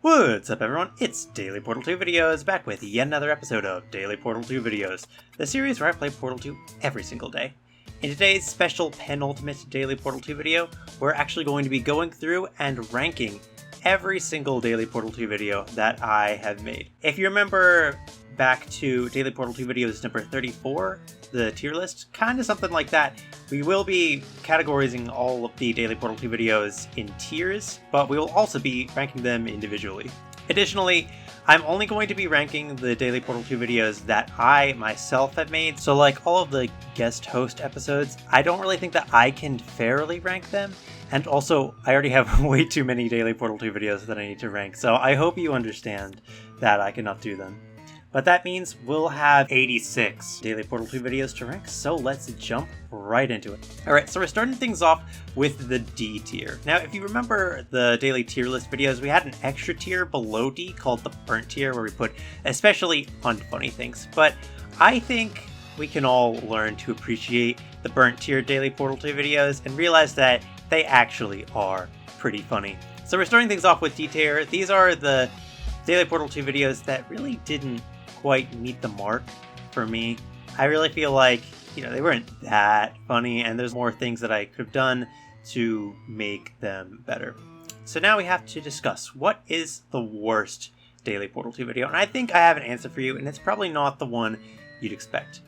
What's up everyone, it's Daily Portal 2 Videos, back with yet another episode of Daily Portal 2 Videos, the series where I play Portal 2 every single day. In today's special penultimate Daily Portal 2 video, we're actually going to be going through and ranking every single Daily Portal 2 video that I have made. If you remember back to Daily Portal 2 Videos number 34, the tier list, kind of something like that. We will be categorizing all of the Daily Portal 2 videos in tiers, but we will also be ranking them individually. Additionally, I'm only going to be ranking the Daily Portal 2 videos that I myself have made, so like all of the guest host episodes, I don't really think that I can fairly rank them, and also I already have way too many Daily Portal 2 videos that I need to rank, so I hope you understand that I cannot do them. But that means we'll have 86 Daily Portal 2 videos to rank, so let's jump right into it. Alright, so we're starting things off with the D tier. Now, if you remember the daily tier list videos, we had an extra tier below D called the burnt tier, where we put especially unfunny things. But I think we can all learn to appreciate the burnt tier Daily Portal 2 videos and realize that they actually are pretty funny. So we're starting things off with D tier. These are the Daily Portal 2 videos that really didn't quite meet the mark for me. I really feel like, they weren't that funny, and there's more things that I could have done to make them better. So now we have to discuss what is the worst Daily Portal 2 video, and I think I have an answer for you, and it's probably not the one you'd expect.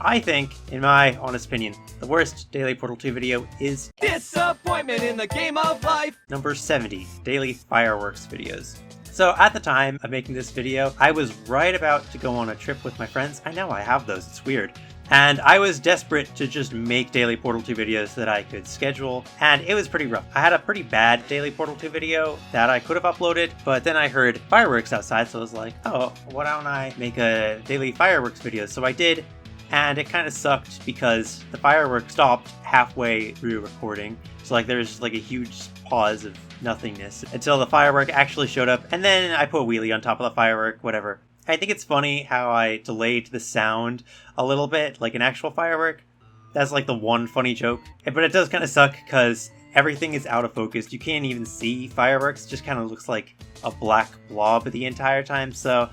I think, in my honest opinion, the worst Daily Portal 2 video is disappointment in the game of life. Number 70, Daily Fireworks videos. So at the time of making this video, I was right about to go on a trip with my friends. I know I have those, it's weird. And I was desperate to just make Daily Portal 2 videos that I could schedule, and it was pretty rough. I had a pretty bad Daily Portal 2 video that I could have uploaded, but then I heard fireworks outside, so I was like, oh, why don't I make a daily fireworks video? So I did, and it kind of sucked because the fireworks stopped halfway through recording. So there's a huge pause of nothingness until the firework actually showed up, and then I put Wheatley on top of the firework, whatever. I think it's funny how I delayed the sound a little bit, like an actual firework. That's the one funny joke. But it does kind of suck because everything is out of focus. You can't even see fireworks. It just kind of looks like a black blob the entire time. So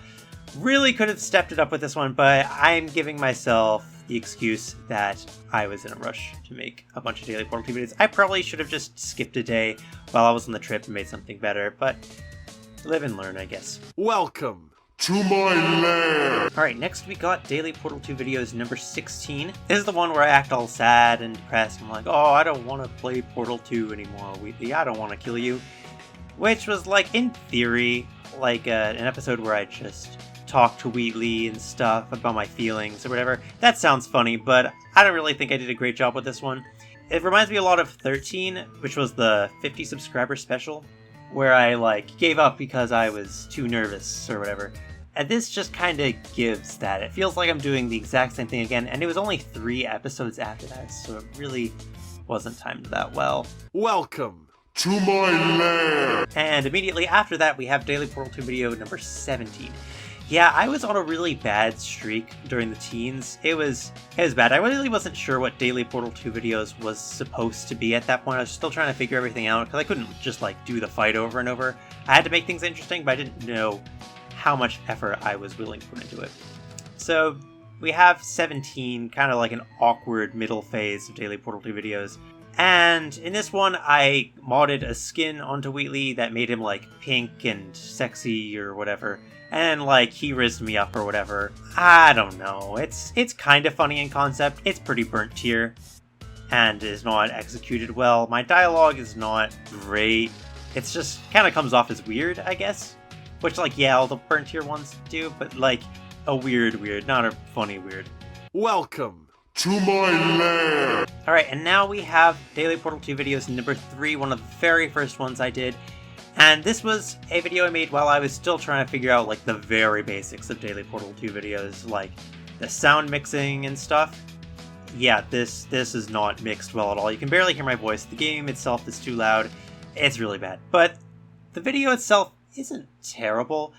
really could have stepped it up with this one, but I'm giving myself the excuse that I was in a rush to make a bunch of Daily Portal 2 videos. I probably should have just skipped a day while I was on the trip and made something better, but live and learn, I guess. Welcome to my lair! Alright, next we got Daily Portal 2 videos number 16. This is the one where I act all sad and depressed. I'm like, oh, I don't want to play Portal 2 anymore, Wheatley. I don't want to kill you. Which was, in theory, an episode where I just talk to Wheatley and stuff about my feelings or whatever. That sounds funny, but I don't really think I did a great job with this one. It reminds me a lot of 13, which was the 50 subscriber special, where I gave up because I was too nervous or whatever. And this just kind of gives that. It feels like I'm doing the exact same thing again, and it was only 3 episodes after that, so it really wasn't timed that well. Welcome to my lair! And immediately after that, we have Daily Portal 2 video number 17. Yeah, I was on a really bad streak during the teens. It was bad. I really wasn't sure what Daily Portal 2 videos was supposed to be at that point. I was still trying to figure everything out because I couldn't just do the fight over and over. I had to make things interesting, but I didn't know how much effort I was willing to put into it. So we have 17, kind of an awkward middle phase of Daily Portal 2 videos. And in this one, I modded a skin onto Wheatley that made him pink and sexy or whatever. And he rizzed me up or whatever. I don't know. It's kind of funny in concept. It's pretty burnt tier and is not executed well. My dialogue is not great. It's just kind of comes off as weird, I guess. Which yeah, all the burnt tier ones do, but a weird, not a funny weird. Welcome to my lair! Alright, and now we have Daily Portal 2 videos number 3, one of the very first ones I did. And this was a video I made while I was still trying to figure out the very basics of Daily Portal 2 videos, the sound mixing and stuff. Yeah, this is not mixed well at all. You can barely hear my voice. The game itself is too loud. It's really bad. But the video itself isn't terrible.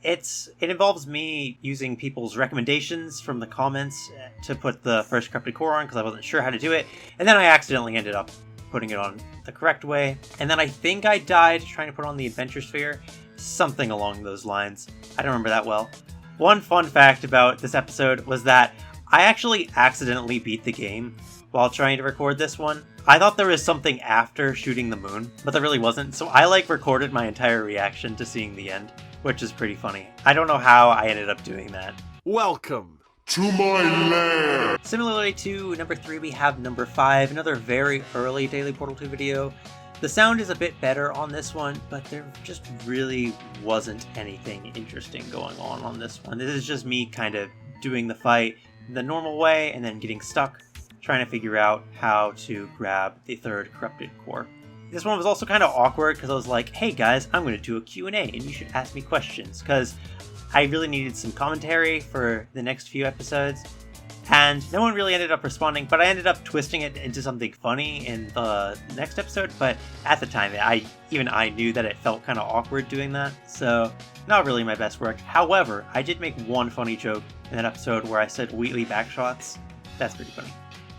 It involves me using people's recommendations from the comments to put the first corrupted core on because I wasn't sure how to do it, and then I accidentally ended up putting it on the correct way. And then I think I died trying to put on the adventure sphere, something along those lines. I don't remember that well. One fun fact about this episode was that I actually accidentally beat the game while trying to record this one. I thought there was something after shooting the moon, but there really wasn't, so I recorded my entire reaction to seeing the end, which is pretty funny. I don't know how I ended up doing that. Welcome To my lair. Similarly to number 3, we have number 5, another very early Daily Portal 2 video. The sound is a bit better on this one, but there just really wasn't anything interesting going on this one. This is just me kind of doing the fight the normal way and then getting stuck, trying to figure out how to grab the third corrupted core. This one was also kind of awkward because I was like, hey guys, I'm going to do a Q&A and you should ask me questions, because I really needed some commentary for the next few episodes, and no one really ended up responding, but I ended up twisting it into something funny in the next episode, but at the time, I knew that it felt kind of awkward doing that, so not really my best work. However, I did make one funny joke in that episode where I said Wheatley backshots. That's pretty funny.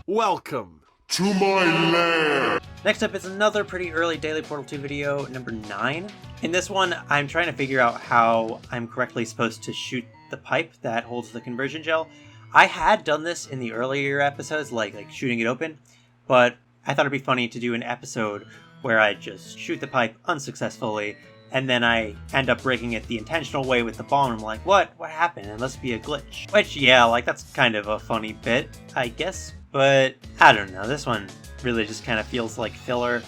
Welcome To my lair. Next up is another pretty early Daily Portal 2 video, number 9. In this one, I'm trying to figure out how I'm correctly supposed to shoot the pipe that holds the conversion gel. I had done this in the earlier episodes, like shooting it open, but I thought it'd be funny to do an episode where I just shoot the pipe unsuccessfully, and then I end up breaking it the intentional way with the bomb. I'm like, what happened? It must be a glitch. Which, yeah, that's kind of a funny bit, I guess, but I don't know. This one really just kind of feels like filler.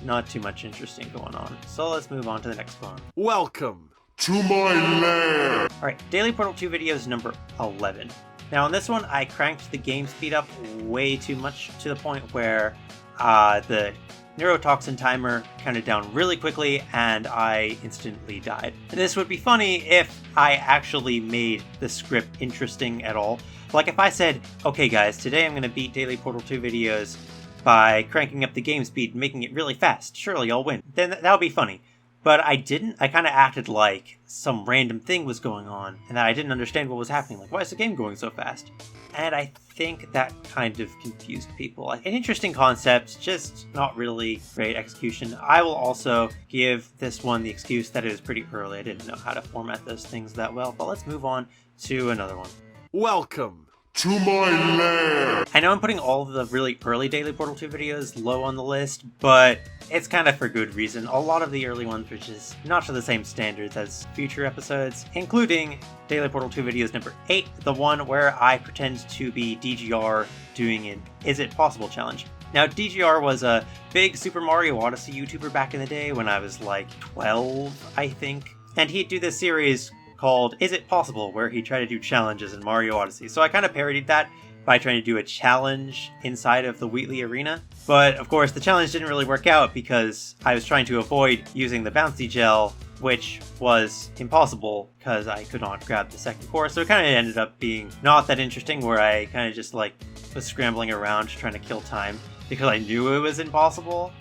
Not too much interesting going on. So let's move on to the next one. Welcome To my lair. Alright, Daily Portal 2 videos number 11. Now on this one, I cranked the game speed up way too much to the point where the neurotoxin timer counted down really quickly and I instantly died. And this would be funny if I actually made the script interesting at all. Like if I said, okay guys, today I'm going to beat Daily Portal 2 videos by cranking up the game speed and making it really fast. Surely I'll win. Then that would be funny. But I didn't. I kind of acted like some random thing was going on and that I didn't understand what was happening. Like, why is the game going so fast? And I think that kind of confused people. An interesting concept, just not really great execution. I will also give this one the excuse that it was pretty early. I didn't know how to format those things that well. But let's move on to another one. Welcome To my lair. I know I'm putting all of the really early Daily Portal 2 videos low on the list, but it's kind of for good reason. A lot of the early ones were just not to the same standards as future episodes, including Daily Portal 2 videos number 8, the one where I pretend to be DGR doing an Is It Possible challenge. Now, DGR was a big Super Mario Odyssey YouTuber back in the day when I was like 12, I think, and he'd do this series called Is It Possible, where he tried to do challenges in Mario Odyssey. So I kind of parodied that by trying to do a challenge inside of the Wheatley arena. But of course, the challenge didn't really work out because I was trying to avoid using the bouncy gel, which was impossible because I could not grab the second core. So it kind of ended up being not that interesting, where I kind of just was scrambling around trying to kill time because I knew it was impossible.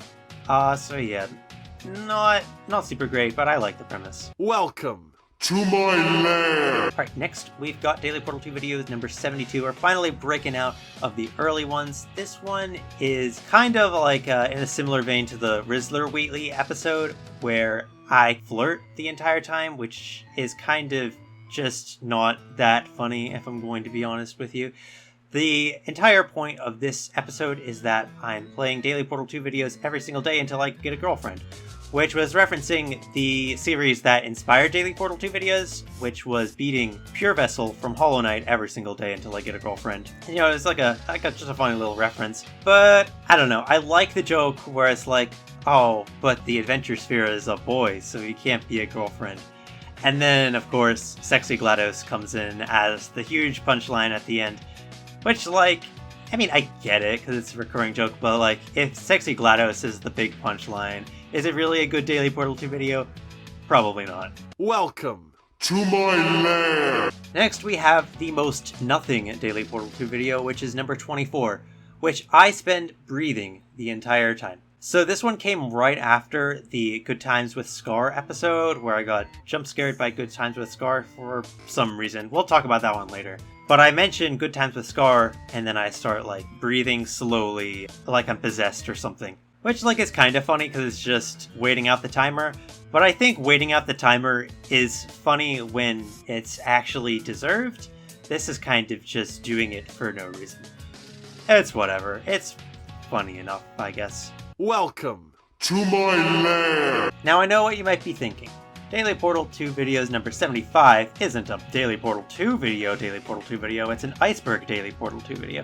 So yeah, not super great, but I like the premise. Welcome To my lair. Alright, next we've got Daily Portal 2 videos number 72. We're finally breaking out of the early ones. This one is kind of like in a similar vein to the Rizzler Wheatley episode, where I flirt the entire time, which is kind of just not that funny, if I'm going to be honest with you. The entire point of this episode is that I'm playing Daily Portal 2 videos every single day until I get a girlfriend, which was referencing the series that inspired Daily Portal 2 videos, which was beating Pure Vessel from Hollow Knight every single day until I get a girlfriend. And, it's just a funny little reference. But, I don't know, I like the joke where it's like, oh, but the Adventure Sphere is a boy, so he can't be a girlfriend. And then, of course, Sexy GLaDOS comes in as the huge punchline at the end, which, I get it, because it's a recurring joke, but, if Sexy GLaDOS is the big punchline, is it really a good Daily Portal 2 video? Probably not. Welcome To my lair. Next, we have the most nothing Daily Portal 2 video, which is number 24, which I spend breathing the entire time. So this one came right after the Good Times with Scar episode, where I got jump scared by Good Times with Scar for some reason. We'll talk about that one later. But I mentioned Good Times with Scar, and then I start, breathing slowly, like I'm possessed or something. Which, is kind of funny, because it's just waiting out the timer. But I think waiting out the timer is funny when it's actually deserved. This is kind of just doing it for no reason. It's whatever. It's funny enough, I guess. Welcome To my lair. Now I know what you might be thinking. Daily Portal 2 videos number 75 isn't a Daily Portal 2 video, it's an Iceberg Daily Portal 2 video.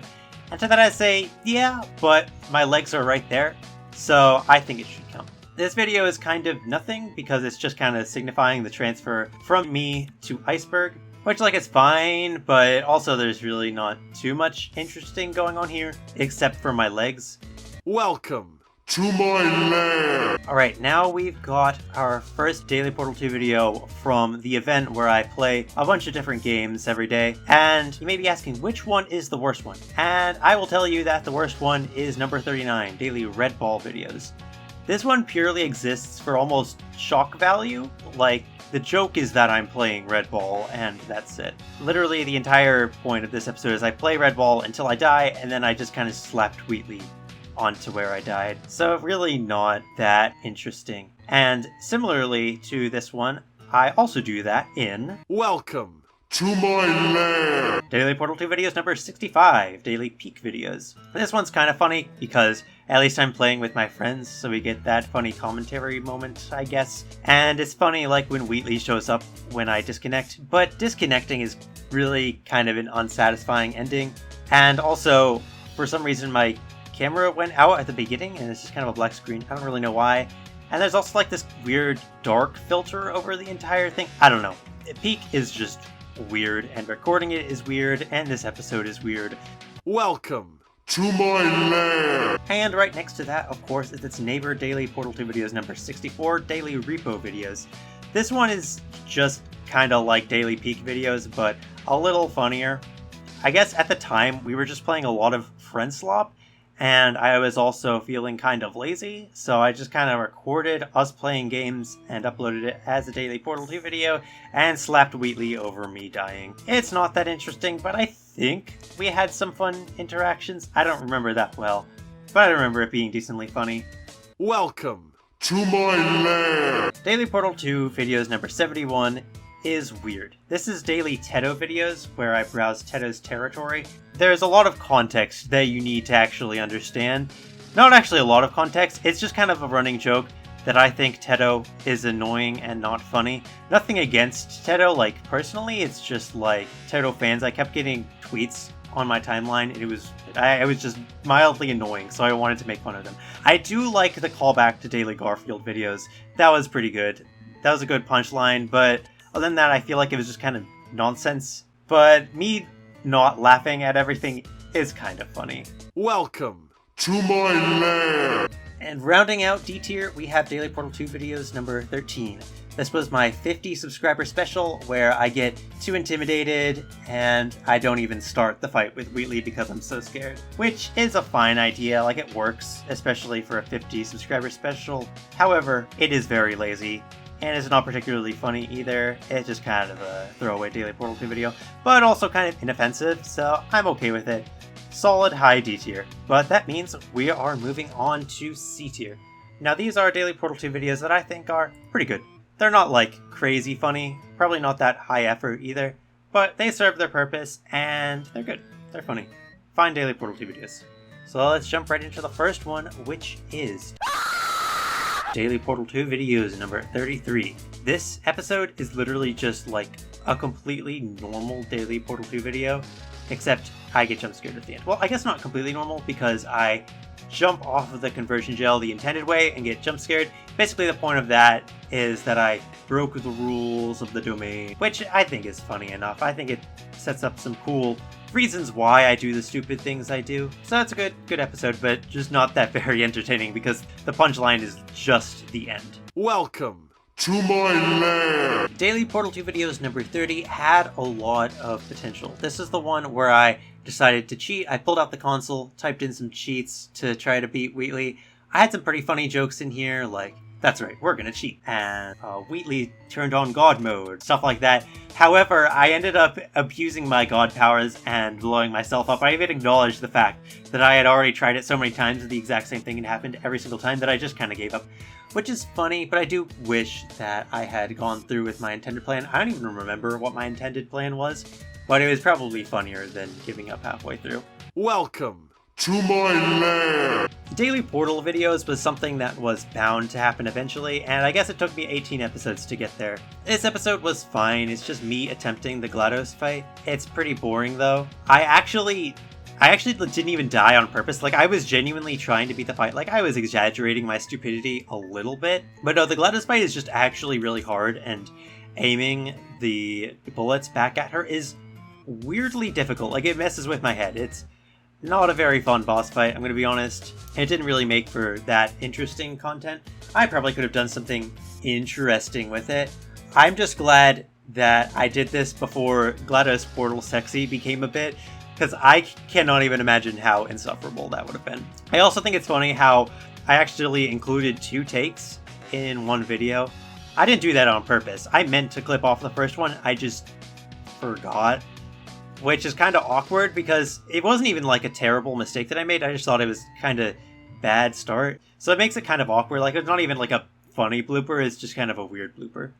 And to that I say, yeah, but my legs are right there, so I think it should count. This video is kind of nothing because it's just kind of signifying the transfer from me to Iceberg, which is fine, but also there's really not too much interesting going on here, except for my legs. Welcome To my lair. Alright, now we've got our first Daily Portal 2 video from the event where I play a bunch of different games every day. And you may be asking, which one is the worst one? And I will tell you that the worst one is number 39, Daily Red Ball videos. This one purely exists for almost shock value. The joke is that I'm playing Red Ball, and that's it. Literally, the entire point of this episode is I play Red Ball until I die, and then I just kind of slapped Wheatley onto where I died. So really not that interesting. And similarly to this one, I also do that in Welcome To my lair. Daily Portal 2 videos number 65, Daily Peak videos. This one's kind of funny because at least I'm playing with my friends, so we get that funny commentary moment, I guess. And it's funny when Wheatley shows up when I disconnect, but disconnecting is really kind of an unsatisfying ending. And also, for some reason, my camera went out at the beginning and it's just kind of a black screen. I don't really know why. And there's also this weird dark filter over the entire thing. I don't know. Peak is just weird, and recording it is weird, and this episode is weird. Welcome To my lair. And right next to that, of course, is its neighbor Daily Portal 2 videos number 64, Daily Repo videos. This one is just kind of like Daily Peak videos, but a little funnier. I guess at the time, we were just playing a lot of Friend Slop, and I was also feeling kind of lazy, so I just kind of recorded us playing games and uploaded it as a Daily Portal 2 video, and slapped Wheatley over me dying. It's not that interesting, but I think we had some fun interactions. I don't remember that well, but I remember it being decently funny. Welcome To my lair. Daily Portal 2 videos number 71 is weird. This is daily Tedo videos where I browse Tedo's territory. There's a lot of context that you need to actually understand. Not actually a lot of context, it's just kind of a running joke that I think Tedo is annoying and not funny. Nothing against Tedo, personally, it's just Tedo fans. I kept getting tweets on my timeline and it was just mildly annoying, so I wanted to make fun of them. I do like the callback to Daily Garfield videos. That was pretty good. That was a good punchline, but other than that, I feel like it was just kind of nonsense. But me not laughing at everything is kind of funny. Welcome To my lair. And rounding out D tier, we have Daily Portal 2 videos number 13. This was my 50 subscriber special where I get too intimidated and I don't even start the fight with Wheatley because I'm so scared. Which is a fine idea, it works, especially for a 50 subscriber special. However, it is very lazy. And it's not particularly funny either. It's just kind of a throwaway Daily Portal 2 video, but also kind of inoffensive, so I'm okay with it. Solid high D tier. But that means we are moving on to C tier. Now these are Daily Portal 2 videos that I think are pretty good. They're not crazy funny, probably not that high effort either, but they serve their purpose and they're good. They're funny. Fine Daily Portal 2 videos. So let's jump right into the first one, which is Daily Portal 2 videos number 33. This episode is literally just a completely normal Daily Portal 2 video, except I get jump scared at the end. Well, I guess not completely normal because I jump off of the conversion gel the intended way and get jump scared. Basically the point of that is that I broke the rules of the domain, which I think is funny enough. I think it sets up some cool reasons why I do the stupid things I do. So it's a good episode, but just not that very entertaining because the punchline is just the end. Welcome To my lair. Daily Portal 2 videos number 30 had a lot of potential. This is the one where I decided to cheat. I pulled out the console, typed in some cheats to try to beat Wheatley. I had some pretty funny jokes in here, That's right, we're gonna cheat. And Wheatley turned on God mode, stuff like that. However, I ended up abusing my God powers and blowing myself up. I even acknowledged the fact that I had already tried it so many times and the exact same thing had happened every single time that I just kind of gave up. Which is funny, but I do wish that I had gone through with my intended plan. I don't even remember what my intended plan was, but it was probably funnier than giving up halfway through. Welcome To my lair. Daily Portal videos was something that was bound to happen eventually, and I guess it took me 18 episodes to get there. This episode was fine, it's just me attempting the GLaDOS fight. It's pretty boring though. I actually didn't even die on purpose. Like, I was genuinely trying to beat the fight. Like, I was exaggerating my stupidity a little bit. But no, the GLaDOS fight is just actually really hard, and aiming the bullets back at her is weirdly difficult. Like, it messes with my head. It's not a very fun boss fight, I'm gonna be honest. It didn't really make for that interesting content. I probably could have done something interesting with it. I'm just glad that I did this before GLaDOS Portal Sexy became a bit, because I cannot even imagine how insufferable that would have been. I also think it's funny how I actually included 2 takes in one video. I didn't do that on purpose. I meant to clip off the first one, I just forgot. Which is kind of awkward because it wasn't even like a terrible mistake that I made, I just thought it was kind of bad start. So it makes it kind of awkward, like it's not even like a funny blooper, it's just kind of a weird blooper.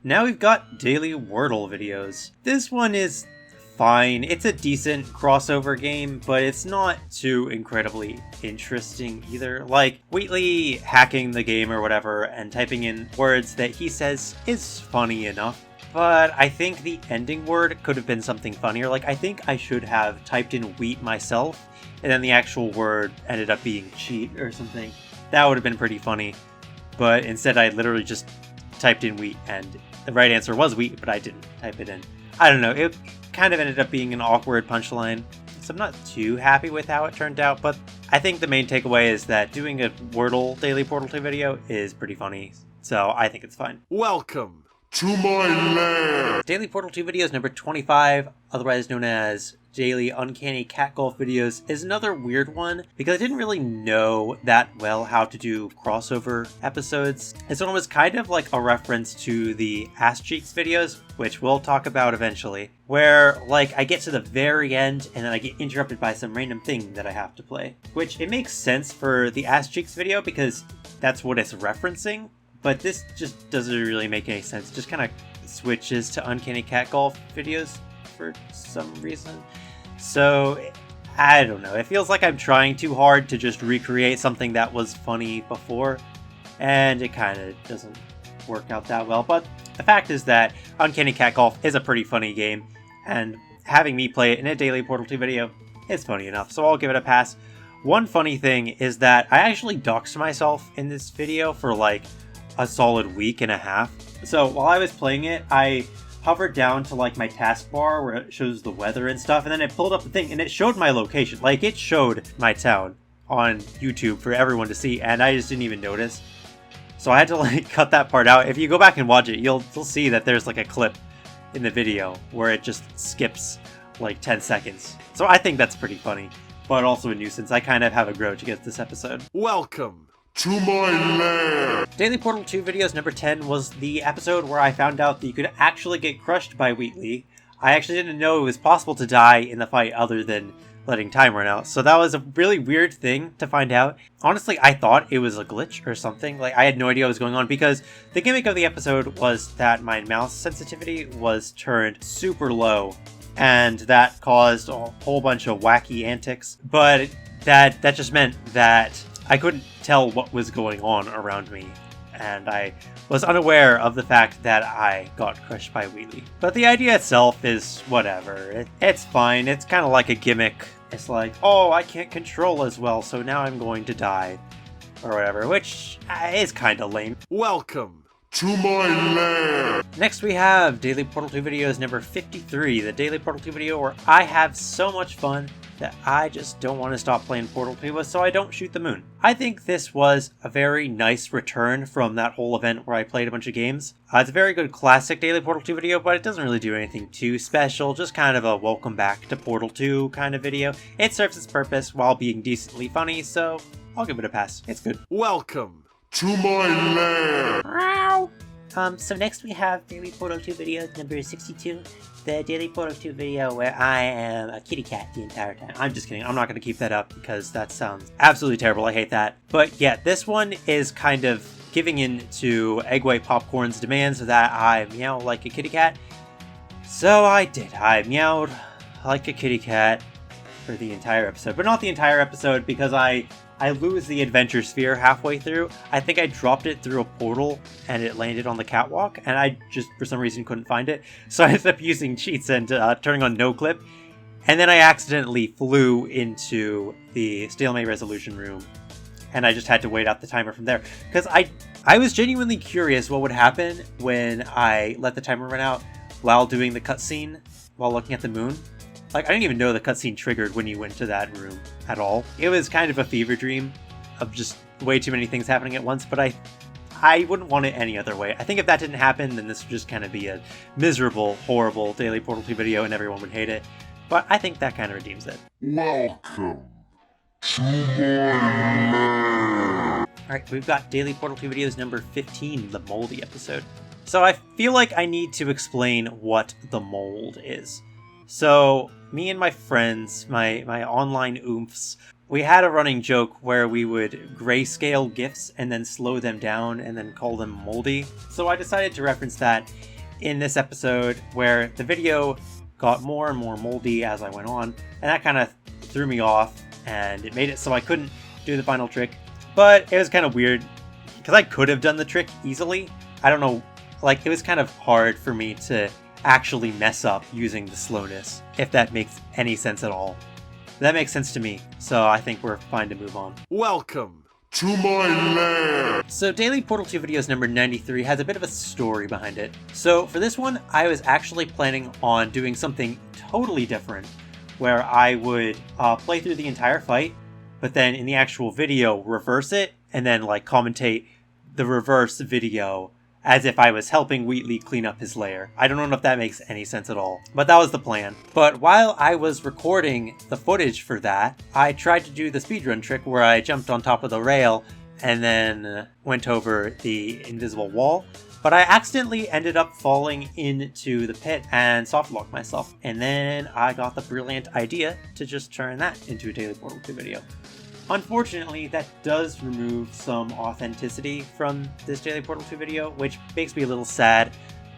Now we've got daily Wordle videos. This one is fine. It's a decent crossover game, but it's not too incredibly interesting either. Like, Wheatley hacking the game or whatever and typing in words that he says is funny enough. But I think the ending word could have been something funnier. Like, I think I should have typed in wheat myself, and then the actual word ended up being cheat or something. That would have been pretty funny. But instead I literally just typed in wheat, and the right answer was wheat, but I didn't type it in. I don't know, it kind of ended up being an awkward punchline, so I'm not too happy with how it turned out, but I think the main takeaway is that doing a Wordle Daily Portal 2 video is pretty funny, so I think it's fine. Welcome To my lair. Daily Portal 2 videos number 25, otherwise known as Daily Uncanny Cat Golf videos, is another weird one because I didn't really know that well how to do crossover episodes. This one was kind of like a reference to the Ass Cheeks videos, which we'll talk about eventually, where like I get to the very end and then I get interrupted by some random thing that I have to play. Which it makes sense for the Ass Cheeks video because that's what it's referencing, but this just doesn't really make any sense. It just kind of switches to Uncanny Cat Golf videos for some reason. So, I don't know. It feels like I'm trying too hard to just recreate something that was funny before, and it kind of doesn't work out that well. But the fact is that Uncanny Cat Golf is a pretty funny game, and having me play it in a Daily Portal 2 video is funny enough, so I'll give it a pass. One funny thing is that I actually doxed myself in this video for like a solid week and a half. So while I was playing it, I hovered down to like my taskbar where it shows the weather and stuff, and then it pulled up the thing and it showed my location. Like, it showed my town on YouTube for everyone to see, and I just didn't even notice. So I had to like cut that part out. If you go back and watch it, you'll see that there's like a clip in the video where it just skips like 10 seconds. So I think that's pretty funny, but also a nuisance. I kind of have a grudge against this episode. Welcome To my lair. Daily Portal 2 videos number 10 was the episode where I found out that you could actually get crushed by Wheatley. I actually didn't know it was possible to die in the fight other than letting time run out, so that was a really weird thing to find out. Honestly, I thought it was a glitch or something. Like, I had no idea what was going on because the gimmick of the episode was that my mouse sensitivity was turned super low, and that caused a whole bunch of wacky antics, but that just meant that I couldn't tell what was going on around me, and I was unaware of the fact that I got crushed by Wheatley. But the idea itself is whatever. It's fine. It's kind of like a gimmick. It's like, oh, I can't control as well, so now I'm going to die, or whatever, which is kind of lame. Welcome To my lair. Next we have Daily Portal 2 videos number 53, the Daily Portal 2 video where I have so much fun that I just don't want to stop playing Portal 2 with, so I don't shoot the moon. I think this was a very nice return from that whole event where I played a bunch of games. It's a very good classic Daily Portal 2 video, but it doesn't really do anything too special, just kind of a welcome back to Portal 2 kind of video. It serves its purpose while being decently funny, so I'll give it a pass. It's good. Welcome. To my lair. So next we have Daily Portal 2 video number 62. The Daily Portal 2 video where I am a kitty cat the entire time. I'm just kidding. I'm not going to keep that up because that sounds absolutely terrible. I hate that. But yeah, this one is kind of giving in to Egg White Popcorn's demands that I meow like a kitty cat. So I did. I meowed like a kitty cat for the entire episode. But not the entire episode because I lose the adventure sphere halfway through. I think I dropped it through a portal and it landed on the catwalk and I just for some reason couldn't find it. So I ended up using cheats and turning on no clip. And then I accidentally flew into the stalemate resolution room and I just had to wait out the timer from there. Because I was genuinely curious what would happen when I let the timer run out while doing the cutscene while looking at the moon. Like, I didn't even know the cutscene triggered when you went to that room at all. It was kind of a fever dream of just way too many things happening at once, but I wouldn't want it any other way. I think if that didn't happen, then this would just kind of be a miserable, horrible Daily Portal 2 video and everyone would hate it. But I think that kind of redeems it. Welcome to my lair. Alright, we've got Daily Portal 2 videos number 15, the moldy episode. So I feel like I need to explain what the mold is. So, me and my friends, my online oomphs, we had a running joke where we would grayscale GIFs and then slow them down and then call them moldy. So I decided to reference that in this episode where the video got more and more moldy as I went on, and that kind of threw me off and it made it so I couldn't do the final trick. But it was kind of weird because I could have done the trick easily. I don't know, like it was kind of hard for me to actually mess up using the slowness, if that makes any sense at all. That makes sense to me, so I think we're fine to move on. Welcome. To my lair. So Daily Portal 2 videos number 93 has a bit of a story behind it. So for this one, I was actually planning on doing something totally different, where I would play through the entire fight, but then in the actual video, reverse it, and then like commentate the reverse video as if I was helping Wheatley clean up his lair. I don't know if that makes any sense at all, but that was the plan. But while I was recording the footage for that, I tried to do the speedrun trick where I jumped on top of the rail and then went over the invisible wall. But I accidentally ended up falling into the pit and softlocked myself. And then I got the brilliant idea to just turn that into a Daily Portal 2 video. Unfortunately, that does remove some authenticity from this Daily Portal 2 video, which makes me a little sad,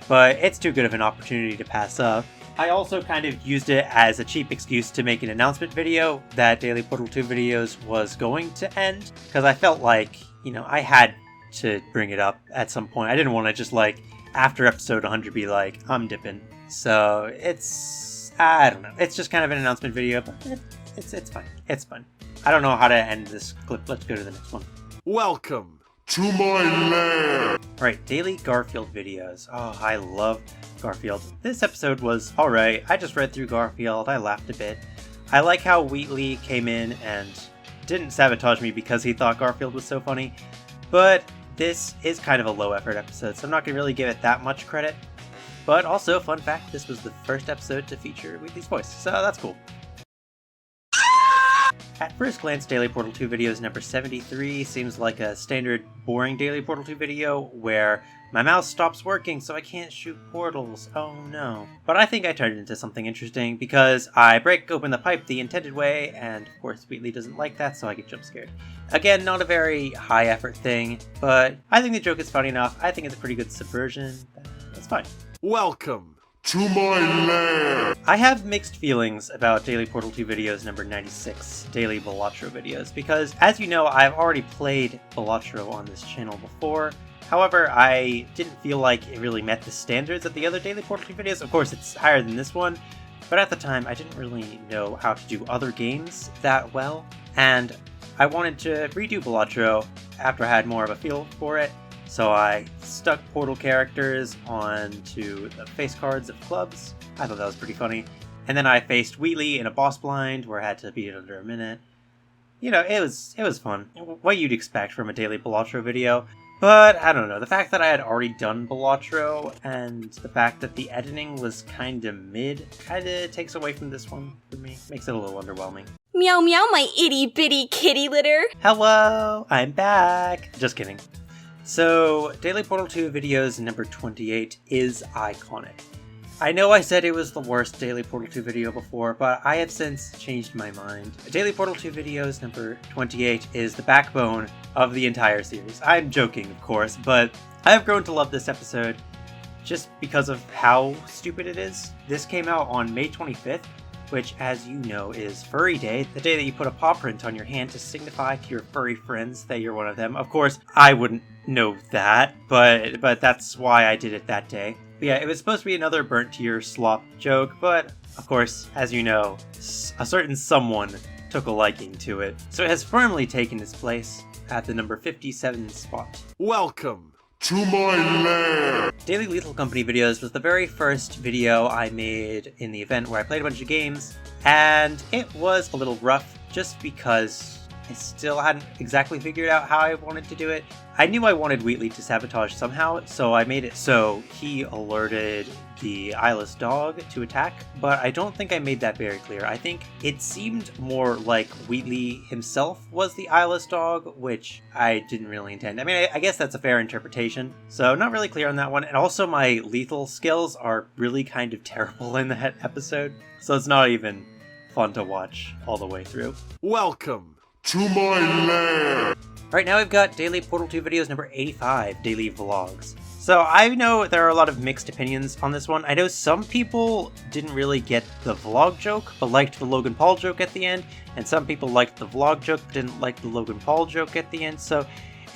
but it's too good of an opportunity to pass up. I also kind of used it as a cheap excuse to make an announcement video that Daily Portal 2 videos was going to end, because I felt like, you know, I had to bring it up at some point. I didn't want to just like, after episode 100 be like, I'm dipping. So it's, I don't know, it's just kind of an announcement video, but it's fine. It's fun. I don't know how to end this clip. Let's go to the next one. Welcome. To my lair. Alright, daily Garfield videos. Oh, I love Garfield. This episode was alright. I just read through Garfield. I laughed a bit. I like how Wheatley came in and didn't sabotage me because he thought Garfield was so funny. But this is kind of a low effort episode, so I'm not going to really give it that much credit. But also, fun fact, this was the first episode to feature Wheatley's voice, so that's cool. At first glance, Daily Portal 2 videos number 73 seems like a standard boring Daily Portal 2 video where my mouse stops working so I can't shoot portals, oh no. But I think I turned it into something interesting because I break open the pipe the intended way, and of course Wheatley doesn't like that, so I get jump scared. Again, not a very high effort thing, but I think the joke is funny enough. I think it's a pretty good subversion. That's fine. Welcome. To my lair. I have mixed feelings about Daily Portal 2 videos number 96, Daily Balatro videos, because as you know, I've already played Balatro on this channel before. However, I didn't feel like it really met the standards of the other Daily Portal 2 videos. Of course, it's higher than this one, but at the time, I didn't really know how to do other games that well, and I wanted to redo Balatro after I had more of a feel for it. So I stuck Portal characters onto the face cards of clubs. I thought that was pretty funny. And then I faced Wheatley in a boss blind where I had to beat it under a minute. You know, it was fun. What you'd expect from a Daily Balatro video. But I don't know, the fact that I had already done Balatro and the fact that the editing was kinda mid kinda takes away from this one for me. Makes it a little underwhelming. Meow meow, my itty bitty kitty litter. Hello, I'm back! Just kidding. So, Daily Portal 2 videos number 28 is iconic. I know I said it was the worst Daily Portal 2 video before, but I have since changed my mind. Daily Portal 2 videos number 28 is the backbone of the entire series. I'm joking, of course, but I have grown to love this episode just because of how stupid it is. This came out on May 25th, which, as you know, is Furry Day, the day that you put a paw print on your hand to signify to your furry friends that you're one of them. Of course, I wouldn't know that, but that's why I did it that day. But yeah, it was supposed to be another burnt to your slop joke, but of course, as you know, a certain someone took a liking to it. So it has firmly taken its place at the number 57 spot. Welcome To my lair! Daily Lethal Company videos was the very first video I made in the event where I played a bunch of games, and it was a little rough just because I still hadn't exactly figured out how I wanted to do it. I knew I wanted Wheatley to sabotage somehow, so I made it so he alerted the eyeless dog to attack, but I don't think I made that very clear. I think it seemed more like Wheatley himself was the eyeless dog, which I didn't really intend. I mean, I guess that's a fair interpretation, so not really clear on that one. And also my lethal skills are really kind of terrible in that episode, so it's not even fun to watch all the way through. Welcome To my lair! Right now we've got Daily Portal 2 videos number 85, Daily Vlogs. So I know there are a lot of mixed opinions on this one. I know some people didn't really get the vlog joke, but liked the Logan Paul joke at the end, and some people liked the vlog joke, but didn't like the Logan Paul joke at the end, so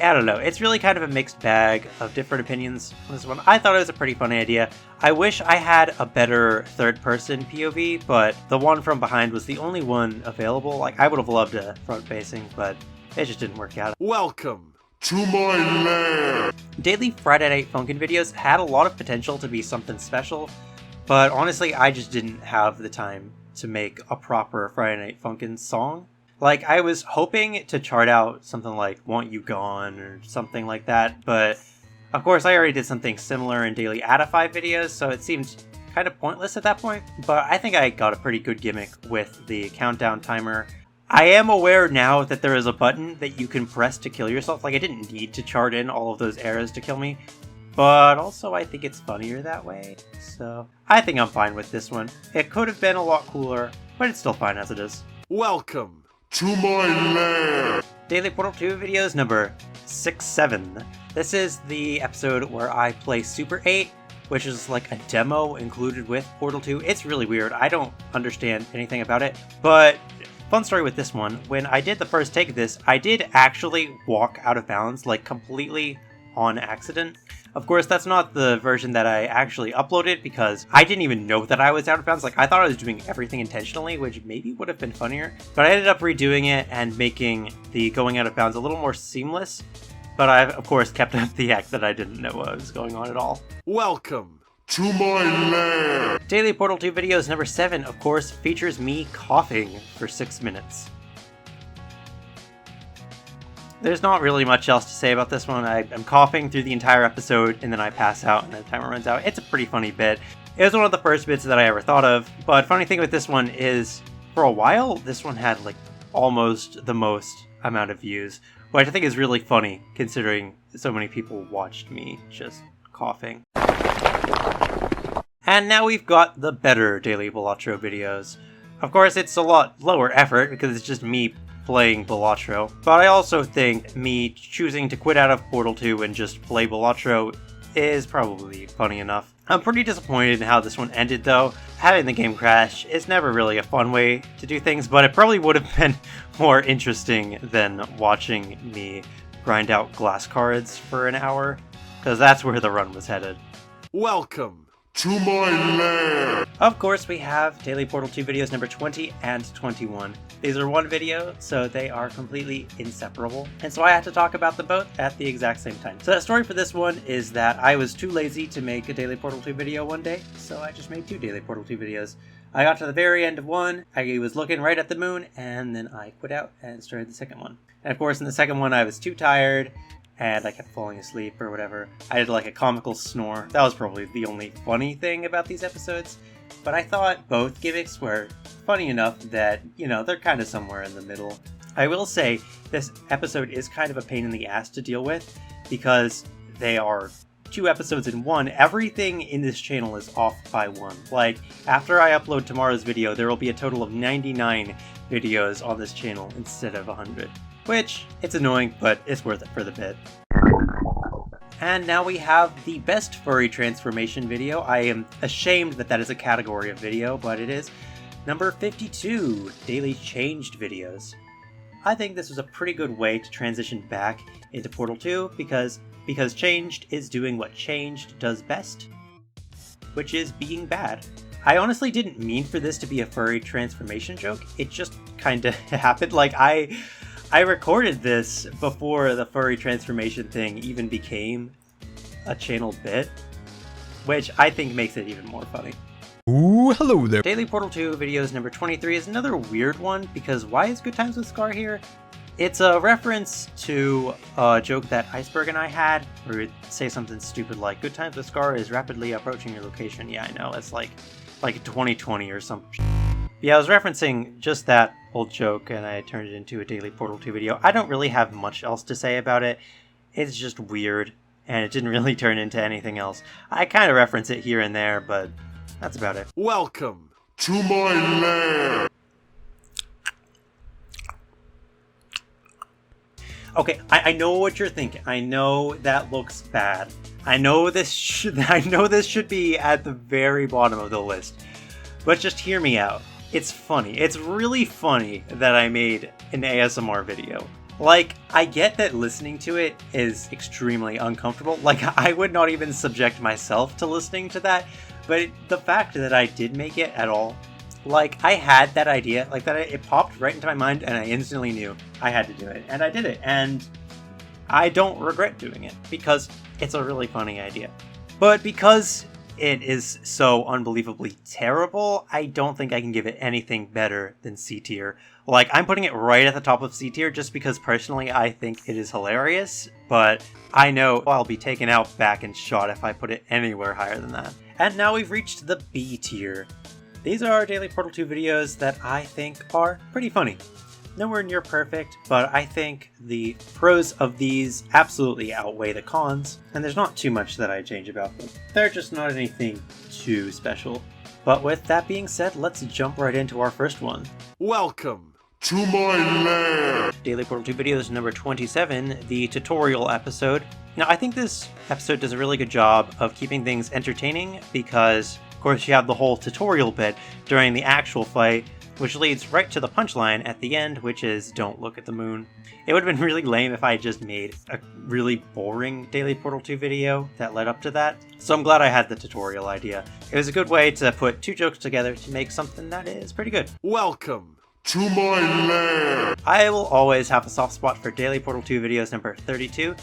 I don't know. It's really kind of a mixed bag of different opinions on this one. I thought it was a pretty funny idea. I wish I had a better third-person POV, but the one from behind was the only one available. Like, I would have loved a front-facing, but it just didn't work out. Welcome To my lair! Daily Friday Night Funkin' videos had a lot of potential to be something special, but honestly, I just didn't have the time to make a proper Friday Night Funkin' song. Like, I was hoping to chart out something like Want You Gone or something like that, but of course I already did something similar in Daily Addify videos, so it seemed kind of pointless at that point. But I think I got a pretty good gimmick with the countdown timer. I am aware now that there is a button that you can press to kill yourself. Like, I didn't need to chart in all of those arrows to kill me, but also I think it's funnier that way, so I think I'm fine with this one. It could have been a lot cooler, but it's still fine as it is. Welcome To my lair! Daily Portal 2 videos number 67. This is the episode where I play Super 8, which is like a demo included with Portal 2. It's really weird. I don't understand anything about it, but fun story with this one. When I did the first take of this, I did actually walk out of bounds, like completely on accident. Of course, that's not the version that I actually uploaded because I didn't even know that I was out of bounds. Like, I thought I was doing everything intentionally, which maybe would have been funnier. But I ended up redoing it and making the going out of bounds a little more seamless. But I've, of course, kept up the act that I didn't know what was going on at all. Welcome To my lair! Daily Portal 2 videos number 7, of course, features me coughing for 6 minutes. There's not really much else to say about this one. I'm coughing through the entire episode, and then I pass out, and the timer runs out. It's a pretty funny bit. It was one of the first bits that I ever thought of, but funny thing with this one is, for a while, this one had, like, almost the most amount of views, which I think is really funny, considering so many people watched me just coughing. And now we've got the better Daily Balatro videos. Of course, it's a lot lower effort, because it's just me playing Balatro, but I also think me choosing to quit out of Portal 2 and just play Balatro is probably funny enough. I'm pretty disappointed in how this one ended though. Having the game crash is never really a fun way to do things, but it probably would have been more interesting than watching me grind out glass cards for an hour, because that's where the run was headed. Welcome To my lair! Of course, we have Daily Portal 2 videos number 20 and 21. These are one video, so they are completely inseparable, and so I had to talk about them both at the exact same time. So the story for this one is that I was too lazy to make a Daily Portal 2 video one day, so I just made 2 Daily Portal 2 videos. I got to the very end of one, I was looking right at the moon, and then I quit out and started the second one. And of course, in the second one, I was too tired, and I kept falling asleep or whatever. I did like a comical snore. That was probably the only funny thing about these episodes. But I thought both gimmicks were funny enough that, they're kind of somewhere in the middle. I will say, this episode is kind of a pain in the ass to deal with, because they are 2 episodes in one. Everything in this channel is off by 1. Like, after I upload tomorrow's video, there will be a total of 99 videos on this channel instead of 100. Which, it's annoying, but it's worth it for the bit. And now we have the best furry transformation video. I am ashamed that that is a category of video, but it is. Number 52, Daily Changed Videos. I think this was a pretty good way to transition back into Portal 2 because Changed is doing what Changed does best, which is being bad. I honestly didn't mean for this to be a furry transformation joke. It just kinda happened. Like, I recorded this before the furry transformation thing even became a channel bit, which I think makes it even more funny. Ooh, hello there. Daily Portal 2 videos number 23 is another weird one, because why is Good Times with Scar here? It's a reference to a joke that Iceberg and I had, where we'd say something stupid like, Good Times with Scar is rapidly approaching your location. Yeah, I know, it's like 2020 or something. Yeah, I was referencing just that old joke, and I turned it into a Daily Portal 2 video. I don't really have much else to say about it. It's just weird, and it didn't really turn into anything else. I kind of reference it here and there, but that's about it. Welcome To my lair. Okay, I know what you're thinking. I know that looks bad. I know this should be at the very bottom of the list. But just hear me out. It's funny. It's really funny that I made an ASMR video. Like, I get that listening to it is extremely uncomfortable. Like, I would not even subject myself to listening to that. But the fact that I did make it at all, like, I had that idea, like, that it popped right into my mind, and I instantly knew I had to do it. And I did it. And I don't regret doing it, because it's a really funny idea. But because it is so unbelievably terrible, I don't think I can give it anything better than C tier. Like, I'm putting it right at the top of C tier just because personally I think it is hilarious, but I know I'll be taken out back and shot if I put it anywhere higher than that. And now we've reached the B tier. These are Daily Portal 2 videos that I think are pretty funny. Nowhere near perfect, but I think the pros of these absolutely outweigh the cons, and there's not too much that I change about them. They're just not anything too special. But with that being said, let's jump right into our first one. Welcome To my lair. Daily Portal 2 videos number 27, the tutorial episode. Now, I think this episode does a really good job of keeping things entertaining because, of course, you have the whole tutorial bit during the actual fight, which leads right to the punchline at the end, which is, don't look at the moon. It would have been really lame if I just made a really boring Daily Portal 2 video that led up to that, so I'm glad I had the tutorial idea. It was a good way to put 2 jokes together to make something that is pretty good. Welcome To my lair. I will always have a soft spot for Daily Portal 2 videos number 32,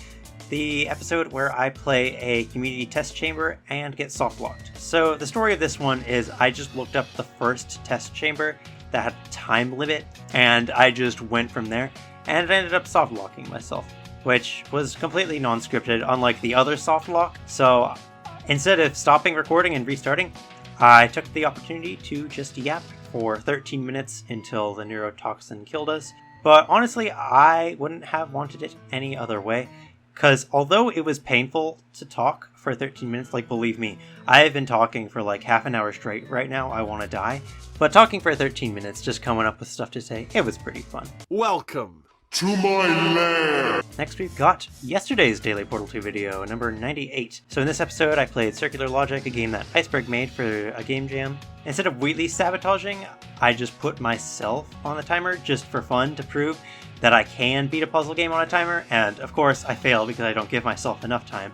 the episode where I play a community test chamber and get soft locked. So the story of this one is I just looked up the first test chamber that had a time limit, and I just went from there, and I ended up soft locking myself, which was completely non-scripted, unlike the other soft lock. So instead of stopping recording and restarting, I took the opportunity to just yap for 13 minutes until the neurotoxin killed us. But honestly, I wouldn't have wanted it any other way, because although it was painful to talk for 13 minutes, like, believe me, I have been talking for like half an hour straight right now. I want to die. But talking for 13 minutes, just coming up with stuff to say, it was pretty fun. Welcome To my lair. Next we've got yesterday's Daily Portal 2 video, number 98. So in this episode, I played Circular Logic, a game that Iceberg made for a game jam. Instead of Wheatley sabotaging, I just put myself on the timer just for fun to prove that I can beat a puzzle game on a timer, and of course I fail because I don't give myself enough time.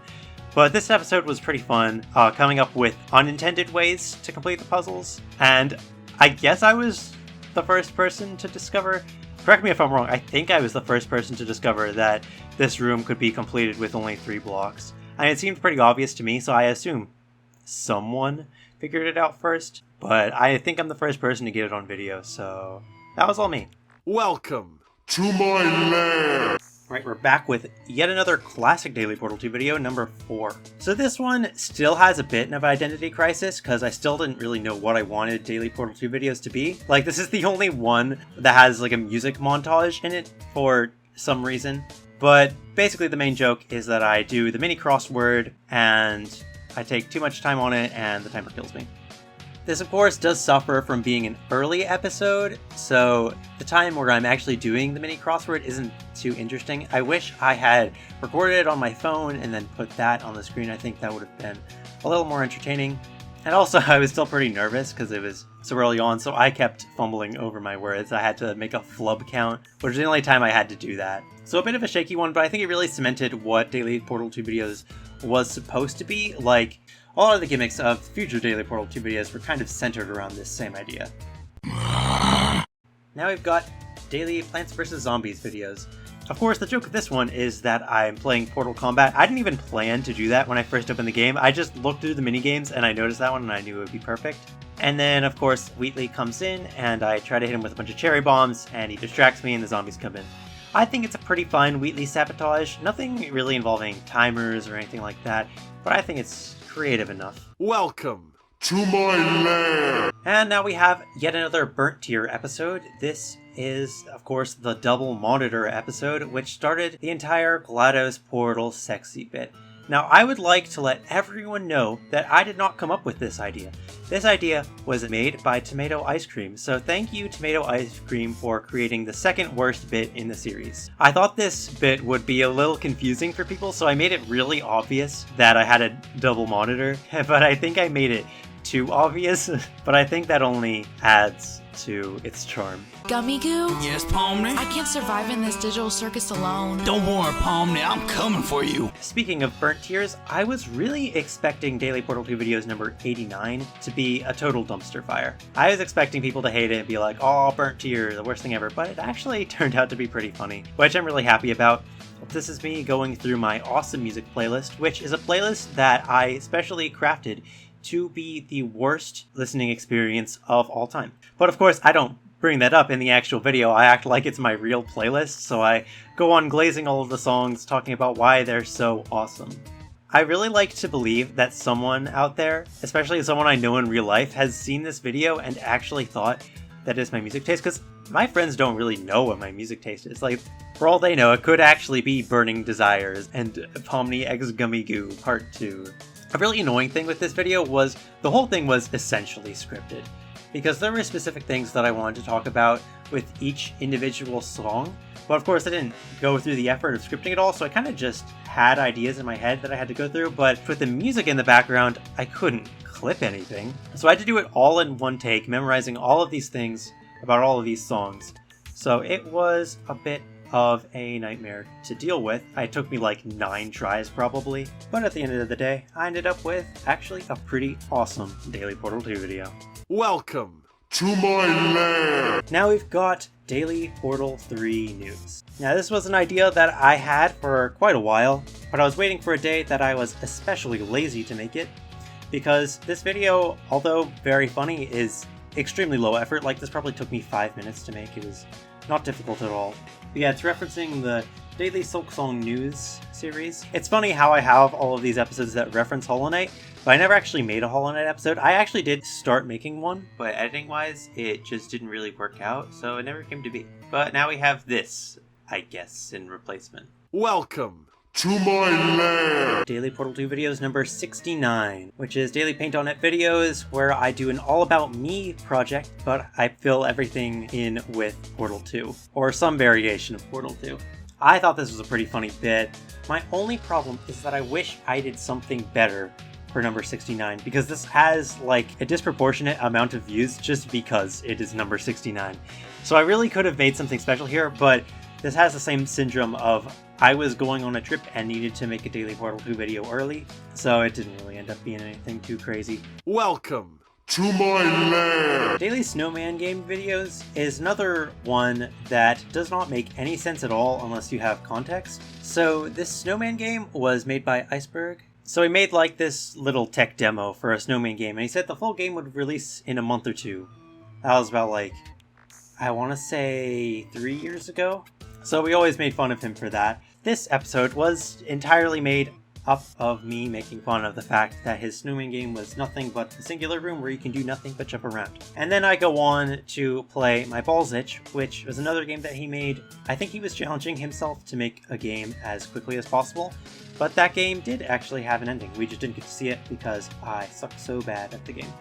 But this episode was pretty fun, coming up with unintended ways to complete the puzzles, and I guess I was the first person to discover, correct me if I'm wrong, I think I was the first person to discover that this room could be completed with only 3 blocks. I mean, it seemed pretty obvious to me, so I assume someone figured it out first, but I think I'm the first person to get it on video, so that was all me. Welcome To my lair. Alright, we're back with yet another classic Daily Portal 2 video, number 4. So this one still has a bit of identity crisis, because I still didn't really know what I wanted Daily Portal 2 videos to be. Like, this is the only one that has, like, a music montage in it for some reason. But basically the main joke is that I do the mini crossword, and I take too much time on it, and the timer kills me. This, of course, does suffer from being an early episode, so the time where I'm actually doing the mini crossword isn't too interesting. I wish I had recorded it on my phone and then put that on the screen. I think that would have been a little more entertaining. And also, I was still pretty nervous because it was so early on, so I kept fumbling over my words. I had to make a flub count, which is the only time I had to do that. So a bit of a shaky one, but I think it really cemented what Daily Portal 2 videos was supposed to be. Like, a lot of the gimmicks of future Daily Portal 2 videos were kind of centered around this same idea. Now we've got daily Plants vs. Zombies videos. Of course, the joke of this one is that I'm playing Portal Combat. I didn't even plan to do that when I first opened the game. I just looked through the minigames and I noticed that one and I knew it would be perfect. And then, of course, Wheatley comes in and I try to hit him with a bunch of cherry bombs and he distracts me and the zombies come in. I think it's a pretty fun Wheatley sabotage. Nothing really involving timers or anything like that, but I think it's creative enough. Welcome To my lair. And now we have yet another Burnt Tier episode. This is, of course, the Double Monitor episode, which started the entire GLaDOS Portal sexy bit. Now, I would like to let everyone know that I did not come up with this idea. This idea was made by Tomato Ice Cream, so thank you, Tomato Ice Cream, for creating the second worst bit in the series. I thought this bit would be a little confusing for people, so I made it really obvious that I had a double monitor, but I think I made it too obvious, but I think that only adds to its charm. Gummy Goo? Yes, Pomni? I can't survive in this digital circus alone. Don't worry, Pomni, I'm coming for you. Speaking of burnt tiers, I was really expecting Daily Portal 2 videos number 89 to be a total dumpster fire. I was expecting people to hate it and be like, oh, burnt tier, the worst thing ever, but it actually turned out to be pretty funny, which I'm really happy about. This is me going through my awesome music playlist, which is a playlist that I specially crafted to be the worst listening experience of all time. But of course, I don't bring that up in the actual video. I act like it's my real playlist, so I go on glazing all of the songs, talking about why they're so awesome. I really like to believe that someone out there, especially someone I know in real life, has seen this video and actually thought that is my music taste, because my friends don't really know what my music taste is. Like, for all they know, it could actually be Burning Desires and Pomni X Gummy Goo Part 2. A really annoying thing with this video was the whole thing was essentially scripted, because there were specific things that I wanted to talk about with each individual song, but of course I didn't go through the effort of scripting it all, so I kind of just had ideas in my head that I had to go through, but with the music in the background, I couldn't clip anything. So I had to do it all in one take, memorizing all of these things about all of these songs. So it was a bit of a nightmare to deal with. It took me like 9 tries probably, but at the end of the day, I ended up with actually a pretty awesome Daily Portal 2 video. Welcome To my lair. Now we've got Daily Portal 3 news. Now this was an idea that I had for quite a while, but I was waiting for a day that I was especially lazy to make it, because this video, although very funny, is extremely low effort. Like, this probably took me 5 minutes to make. It was not difficult at all. But yeah, it's referencing the Daily Silksong News series. It's funny how I have all of these episodes that reference Hollow Knight, but I never actually made a Hollow Knight episode. I actually did start making one, but editing-wise, it just didn't really work out, so it never came to be. But now we have this, I guess, in replacement. Welcome To my lair. Daily Portal 2 videos number 69, which is Daily Paint on It videos, where I do an all about me project, but I fill everything in with Portal 2, or some variation of Portal 2. I thought this was a pretty funny bit. My only problem is that I wish I did something better for number 69, because this has like a disproportionate amount of views just because it is number 69. So I really could have made something special here, but this has the same syndrome of I was going on a trip and needed to make a Daily Portal 2 video early, so it didn't really end up being anything too crazy. Welcome To my lair. Daily Snowman game videos is another one that does not make any sense at all unless you have context. So this Snowman game was made by Iceberg. So he made like this little tech demo for a Snowman game, and he said the full game would release in a month or two. That was about like, I want to say 3 years ago. So we always made fun of him for that. This episode was entirely made up of me making fun of the fact that his snowman game was nothing but a singular room where you can do nothing but jump around. And then I go on to play My Balls Itch, which was another game that he made. I think he was challenging himself to make a game as quickly as possible, but that game did actually have an ending. We just didn't get to see it because I suck so bad at the game.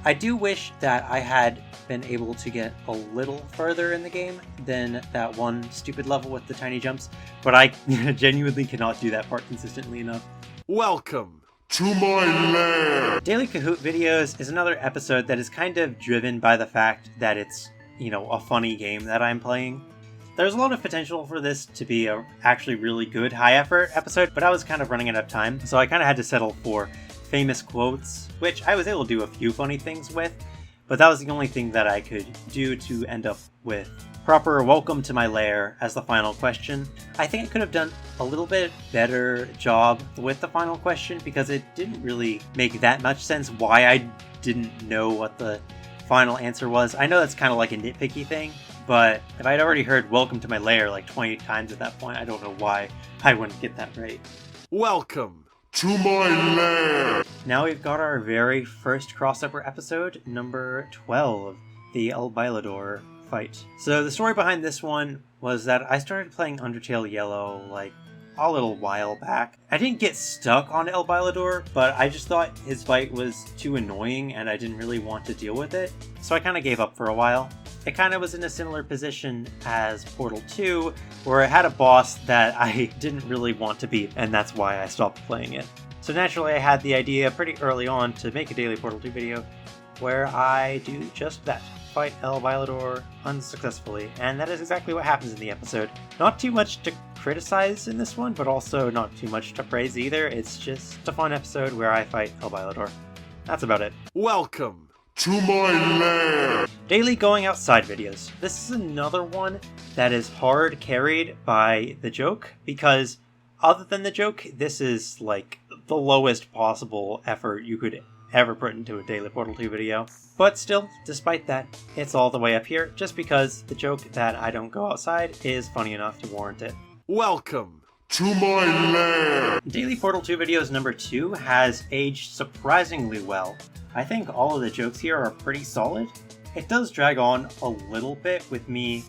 I do wish that I had been able to get a little further in the game than that one stupid level with the tiny jumps, but I genuinely cannot do that part consistently enough. Welcome. To my lair. Daily Kahoot Videos is another episode that is kind of driven by the fact that it's, a funny game that I'm playing. There's a lot of potential for this to be a actually really good high-effort episode, but I was kind of running out of time, so I kind of had to settle for famous quotes, which I was able to do a few funny things with, but that was the only thing that I could do to end up with proper welcome to my lair as the final question. I think I could have done a little bit better job with the final question because it didn't really make that much sense why I didn't know what the final answer was. I know that's kind of like a nitpicky thing, but if I'd already heard welcome to my lair like 20 times at that point, I don't know why I wouldn't get that right. Welcome. To my lair. Now we've got our very first crossover episode, number 12, the El Bailador fight. So the story behind this one was that I started playing Undertale Yellow like a little while back. I didn't get stuck on El Bailador, but I just thought his fight was too annoying and I didn't really want to deal with it, so I kind of gave up for a while. It kind of was in a similar position as Portal 2, where it had a boss that I didn't really want to beat, and that's why I stopped playing it. So naturally I had the idea pretty early on to make a Daily Portal 2 video where I do just that, fight El Bailador unsuccessfully, and that is exactly what happens in the episode. Not too much to criticize in this one, but also not too much to praise either. It's just a fun episode where I fight El Bailador. That's about it. Welcome. To my lair. Daily going outside videos. This is another one that is hard carried by the joke, because other than the joke, this is like the lowest possible effort you could ever put into a Daily Portal 2 video. But still, despite that, it's all the way up here, just because the joke that I don't go outside is funny enough to warrant it. Welcome. To my lair. Daily Portal 2 videos number 2 has aged surprisingly well. I think all of the jokes here are pretty solid. It does drag on a little bit with me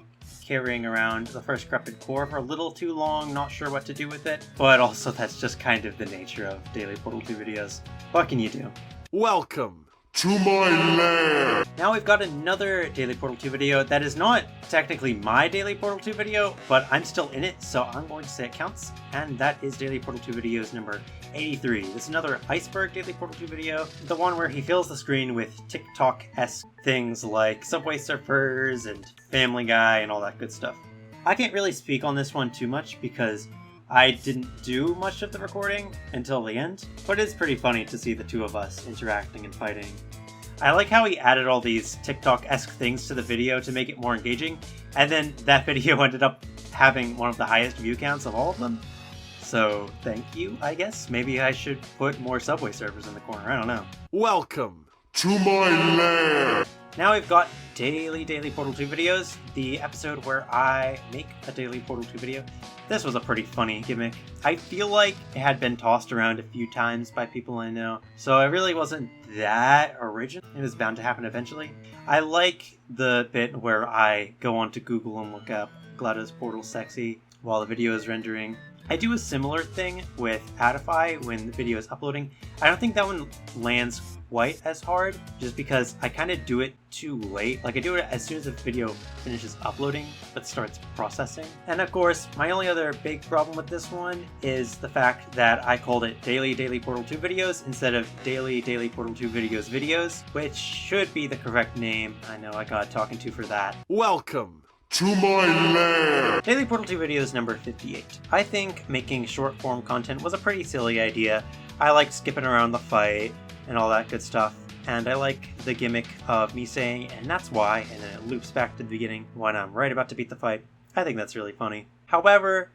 carrying around the first corrupted core for a little too long, not sure what to do with it, but also that's just kind of the nature of Daily Portal 2 videos. What can you do? Welcome. To my lair. Now we've got another Daily Portal 2 video that is not technically my Daily Portal 2 video, but I'm still in it, so I'm going to say it counts, and that is Daily Portal 2 videos number 83. This is another Iceberg Daily Portal 2 video, the one where he fills the screen with TikTok-esque things like Subway Surfers and Family Guy and all that good stuff. I can't really speak on this one too much because I didn't do much of the recording until the end, but it's pretty funny to see the two of us interacting and fighting. I like how he added all these TikTok-esque things to the video to make it more engaging, and then that video ended up having one of the highest view counts of all of them. So, thank you, I guess. Maybe I should put more Subway Surfers in the corner, I don't know. Welcome. To my lair. Now we've got Daily Portal 2 videos, the episode where I make a Daily Portal 2 video. This was a pretty funny gimmick. I feel like it had been tossed around a few times by people I know, so it really wasn't that original. It was bound to happen eventually. I like the bit where I go onto Google and look up GLaDOS Portal Sexy while the video is rendering. I do a similar thing with Adify when the video is uploading. I don't think that one lands quite as hard, just because I kind of do it too late. Like, I do it as soon as the video finishes uploading, but starts processing. And of course, my only other big problem with this one is the fact that I called it Daily Portal 2 videos instead of Daily Portal 2 videos, which should be the correct name. I know I got talking to for that. Welcome. To my lair. Daily Portal 2 videos number 58. I think making short form content was a pretty silly idea. I liked skipping around the fight and all that good stuff, and I like the gimmick of me saying, and that's why, and then it loops back to the beginning when I'm right about to beat the fight. I think that's really funny. However,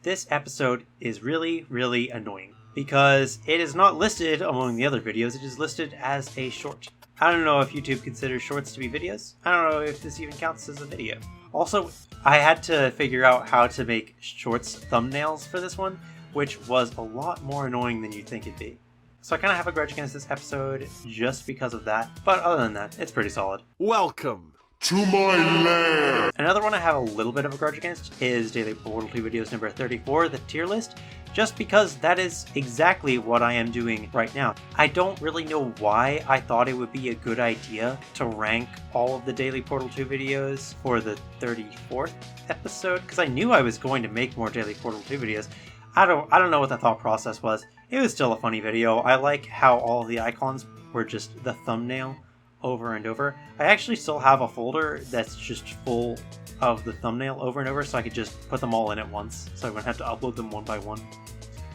this episode is really, really annoying, because it is not listed among the other videos, it is listed as a short. I don't know if YouTube considers shorts to be videos. I don't know if this even counts as a video. Also, I had to figure out how to make shorts thumbnails for this one, which was a lot more annoying than you'd think it'd be. So I kind of have a grudge against this episode just because of that, but other than that, it's pretty solid. Welcome To my lair. Another one I have a little bit of a grudge against is Daily Portal 2 Videos number 34, the tier list, just because that is exactly what I am doing right now. I don't really know why I thought it would be a good idea to rank all of the Daily Portal 2 videos for the 34th episode, because I knew I was going to make more Daily Portal 2 videos. I don't know what the thought process was. It was still a funny video. I like how all of the icons were just the thumbnail over and over. I actually still have a folder that's just full of the thumbnail over and over, so I could just put them all in at once, so I wouldn't have to upload them one by one.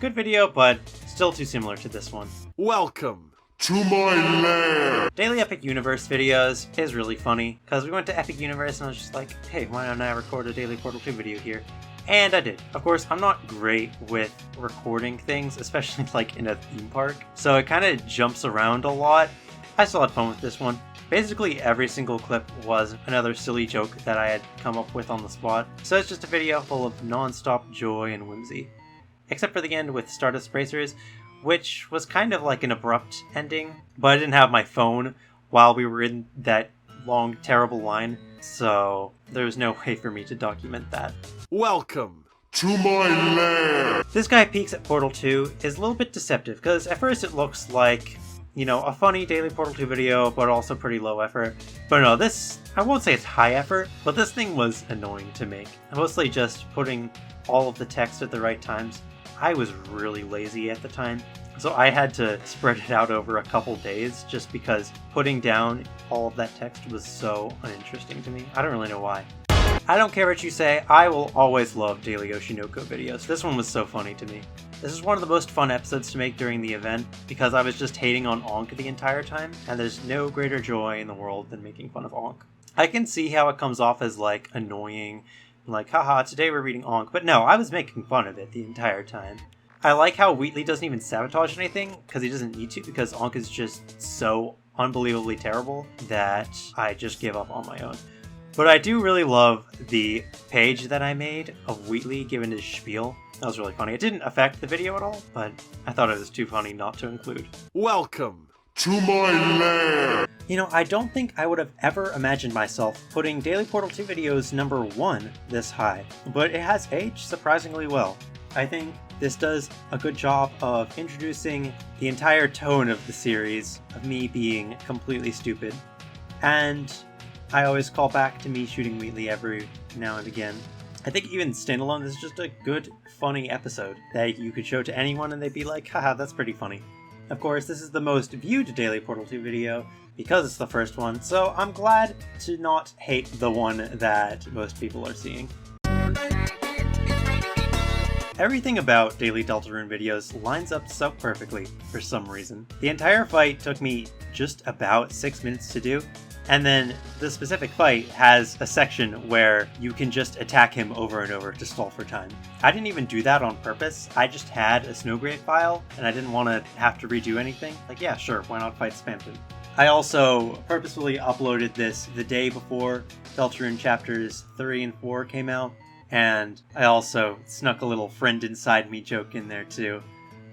Good video, but still too similar to this one. Welcome To my lair. Daily Epic Universe videos is really funny, because we went to Epic Universe and I was just like, hey, why don't I record a Daily Portal 2 video here? And I did. Of course, I'm not great with recording things, especially like in a theme park, so it kind of jumps around a lot. I still had fun with this one. Basically every single clip was another silly joke that I had come up with on the spot, so it's just a video full of non-stop joy and whimsy. Except for the end with Stardust Racers, which was kind of like an abrupt ending, but I didn't have my phone while we were in that long, terrible line, so there was no way for me to document that. Welcome To my lair. This guy peeks at Portal 2 is a little bit deceptive, because at first it looks like, you know, a funny Daily Portal 2 video, but also pretty low effort. But no, this, I won't say it's high effort, but this thing was annoying to make. Mostly just putting all of the text at the right times. I was really lazy at the time, so I had to spread it out over a couple days just because putting down all of that text was so uninteresting to me. I don't really know why. I don't care what you say, I will always love Daily Oshinoko videos. This one was so funny to me. This is one of the most fun episodes to make during the event because I was just hating on Ankh the entire time, and there's no greater joy in the world than making fun of Ankh. I can see how it comes off as like annoying, like haha today we're reading Ankh, but no, I was making fun of it the entire time. I like how Wheatley doesn't even sabotage anything because he doesn't need to, because Ankh is just so unbelievably terrible that I just give up on my own. But I do really love the page that I made of Wheatley giving his spiel. That was really funny. It didn't affect the video at all, but I thought it was too funny not to include. Welcome To my lair. You know, I don't think I would have ever imagined myself putting Daily Portal 2 videos number 1 this high, but it has aged surprisingly well. I think this does a good job of introducing the entire tone of the series, of me being completely stupid. And I always call back to me shooting Wheatley every now and again. I think even standalone, this is just a good, funny episode that you could show to anyone and they'd be like, haha, that's pretty funny. Of course, this is the most viewed Daily Portal 2 video because it's the first one, so I'm glad to not hate the one that most people are seeing. Everything about Daily Deltarune videos lines up so perfectly for some reason. The entire fight took me just about 6 minutes to do, and then the specific fight has a section where you can just attack him over and over to stall for time. I didn't even do that on purpose. I just had a Snowgrave file, and I didn't want to have to redo anything. Like, yeah, sure, why not fight Spamton? I also purposefully uploaded this the day before Deltarune chapters 3 and 4 came out, and I also snuck a little friend inside me joke in there too.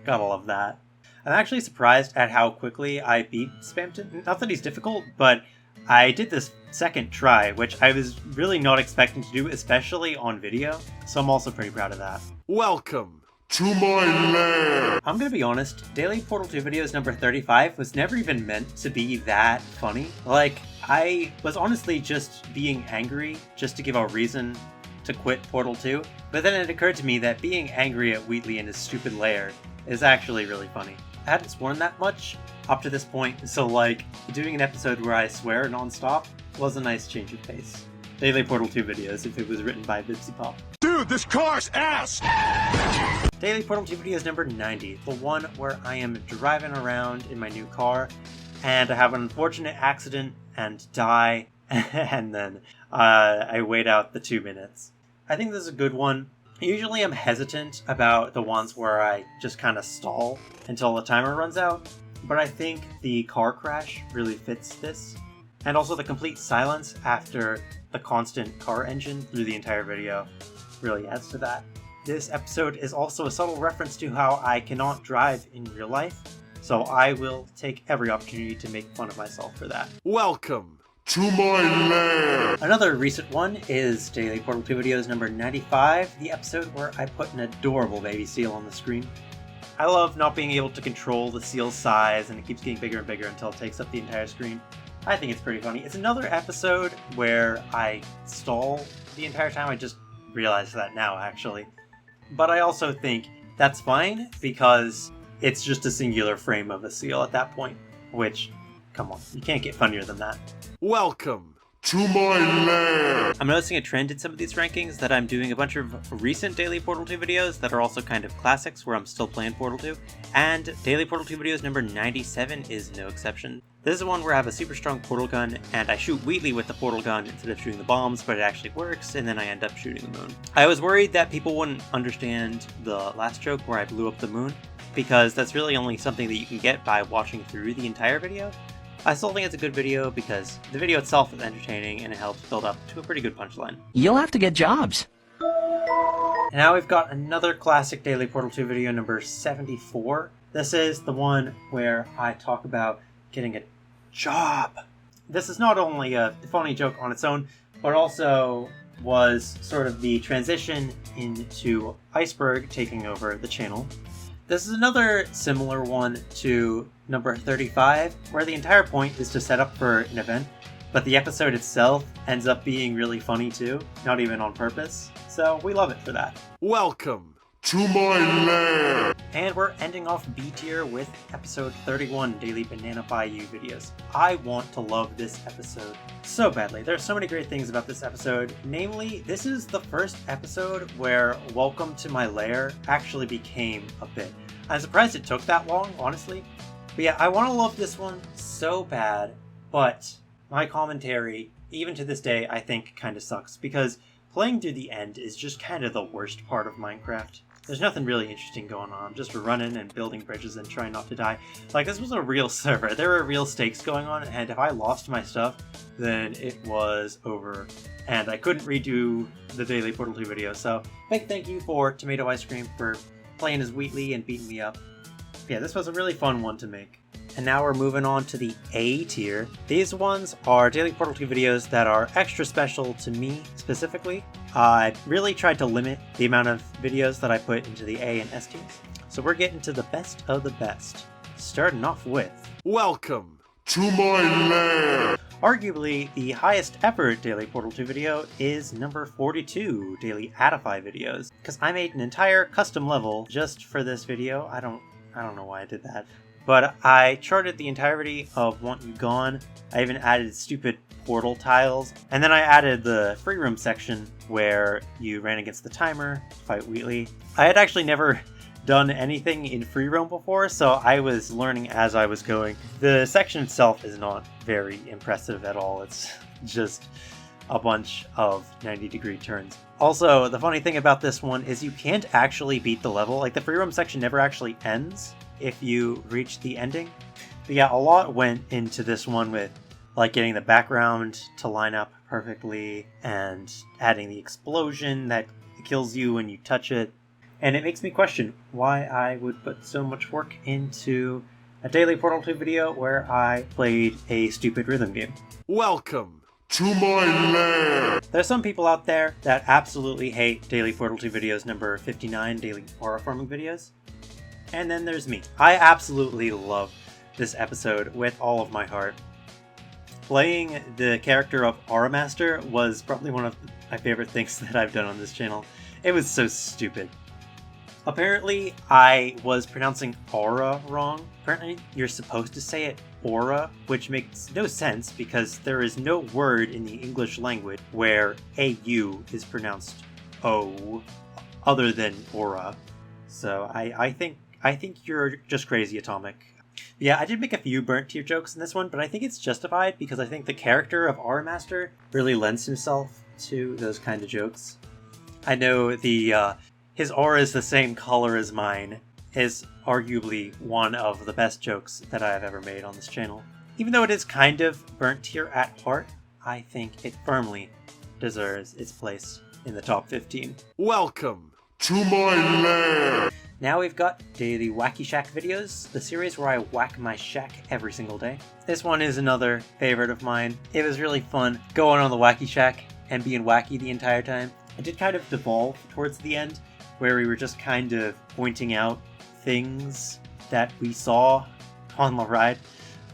Gotta love that. I'm actually surprised at how quickly I beat Spamton. Not that he's difficult, but I did this second try, which I was really not expecting to do, especially on video, so I'm also pretty proud of that. Welcome To my lair. I'm gonna be honest, Daily Portal 2 videos number 35 was never even meant to be that funny. Like, I was honestly just being angry just to give a reason to quit Portal 2, but then it occurred to me that being angry at Wheatley and his stupid lair is actually really funny. I hadn't sworn that much up to this point, so like, doing an episode where I swear non-stop was a nice change of pace. Daily Portal 2 videos if it was written by Bipsy Pop. Dude, this car's ass. Daily Portal 2 videos number 90, the one where I am driving around in my new car, and I have an unfortunate accident and die, and then I wait out the 2 minutes. I think this is a good one. Usually I'm hesitant about the ones where I just kind of stall until the timer runs out, but I think the car crash really fits this. And also the complete silence after the constant car engine through the entire video really adds to that. This episode is also a subtle reference to how I cannot drive in real life, so I will take every opportunity to make fun of myself for that. Welcome To my lair. Another recent one is Daily Portal 2 Videos number 95, the episode where I put an adorable baby seal on the screen. I love not being able to control the seal's size, and it keeps getting bigger and bigger until it takes up the entire screen. I think it's pretty funny. It's another episode where I stall the entire time. I just realized that now, actually. But I also think that's fine, because it's just a singular frame of a seal at that point, which, come on, you can't get funnier than that. Welcome To my lair. I'm noticing a trend in some of these rankings that I'm doing a bunch of recent Daily Portal 2 videos that are also kind of classics where I'm still playing Portal 2, and Daily Portal 2 Videos number 97 is no exception. This is one where I have a super strong portal gun, and I shoot Wheatley with the portal gun instead of shooting the bombs, but it actually works, and then I end up shooting the moon. I was worried that people wouldn't understand the last joke where I blew up the moon, because that's really only something that you can get by watching through the entire video. I still think it's a good video because the video itself is entertaining and it helps build up to a pretty good punchline. You'll have to get jobs. And now we've got another classic Daily Portal 2 video, number 74. This is the one where I talk about getting a job. This is not only a funny joke on its own, but also was sort of the transition into Iceberg taking over the channel. This is another similar one to number 35, where the entire point is to set up for an event, but the episode itself ends up being really funny too, not even on purpose, so we love it for that. Welcome To my lair. And we're ending off B tier with episode 31, Daily Banana Bayou videos. I want to love this episode so badly. There's so many great things about this episode. Namely, this is the first episode where Welcome to My Lair actually became a bit. I'm surprised it took that long, honestly. But yeah, I want to love this one so bad, but my commentary, even to this day, I think kind of sucks, because playing through the end is just kind of the worst part of Minecraft. There's nothing really interesting going on. I'm just running and building bridges and trying not to die. Like, this was a real server. There were real stakes going on, and if I lost my stuff, then it was over. And I couldn't redo the Daily Portal 2 video, so big thank you for Tomato Ice Cream for playing as Wheatley and beating me up. Yeah, this was a really fun one to make. And now we're moving on to the A tier. These ones are Daily Portal 2 videos that are extra special to me specifically. I really tried to limit the amount of videos that I put into the A and S tiers. So we're getting to the best of the best. Starting off with Welcome To my lair. arguably the highest ever Daily Portal 2 video is number 42, Daily Adify videos. Because I made an entire custom level just for this video. I don't know why I did that. But I charted the entirety of Want You Gone. I even added stupid portal tiles. And then I added the free room section where you ran against the timer, fight Wheatley. I had actually never done anything in free roam before, so I was learning as I was going. The section itself is not very impressive at all. It's just a bunch of 90-degree turns. Also, the funny thing about this one is you can't actually beat the level. Like, the free roam section never actually ends if you reach the ending. But yeah, a lot went into this one with like getting the background to line up perfectly and adding the explosion that kills you when you touch it. And it makes me question why I would put so much work into a Daily Portal 2 video where I played a stupid rhythm game. Welcome To my lair. There's some people out there that absolutely hate Daily Portal 2 videos number 59, Daily Horror Farming videos. And then there's me. I absolutely love this episode with all of my heart. Playing the character of Aura Master was probably one of my favorite things that I've done on this channel. It was so stupid. Apparently, I was pronouncing aura wrong. Apparently, you're supposed to say it aura, which makes no sense because there is no word in the English language where AU is pronounced O other than aura. So I think you're just crazy, Atomic. Yeah, I did make a few burnt tier jokes in this one, but I think it's justified because I think the character of Aura Master really lends himself to those kind of jokes. I know his aura is the same color as mine is arguably one of the best jokes that I have ever made on this channel. Even though it is kind of burnt tier at heart, I think it firmly deserves its place in the top 15. Welcome. To my lair. Now we've got Daily Wacky Shack videos, the series where I whack my shack every single day. This one is another favorite of mine. It was really fun going on the Wacky Shack and being wacky the entire time. It did kind of devolve towards the end, where we were just kind of pointing out things that we saw on the ride.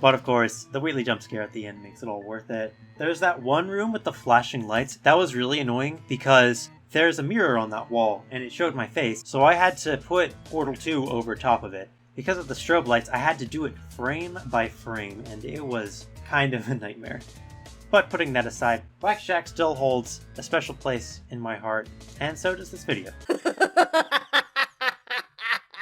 But of course, the Wheatley jump scare at the end makes it all worth it. There's that one room with the flashing lights. That was really annoying because there's a mirror on that wall and it showed my face. So I had to put Portal 2 over top of it. Because of the strobe lights, I had to do it frame by frame and it was kind of a nightmare. But putting that aside, Wacky Shack still holds a special place in my heart, and so does this video.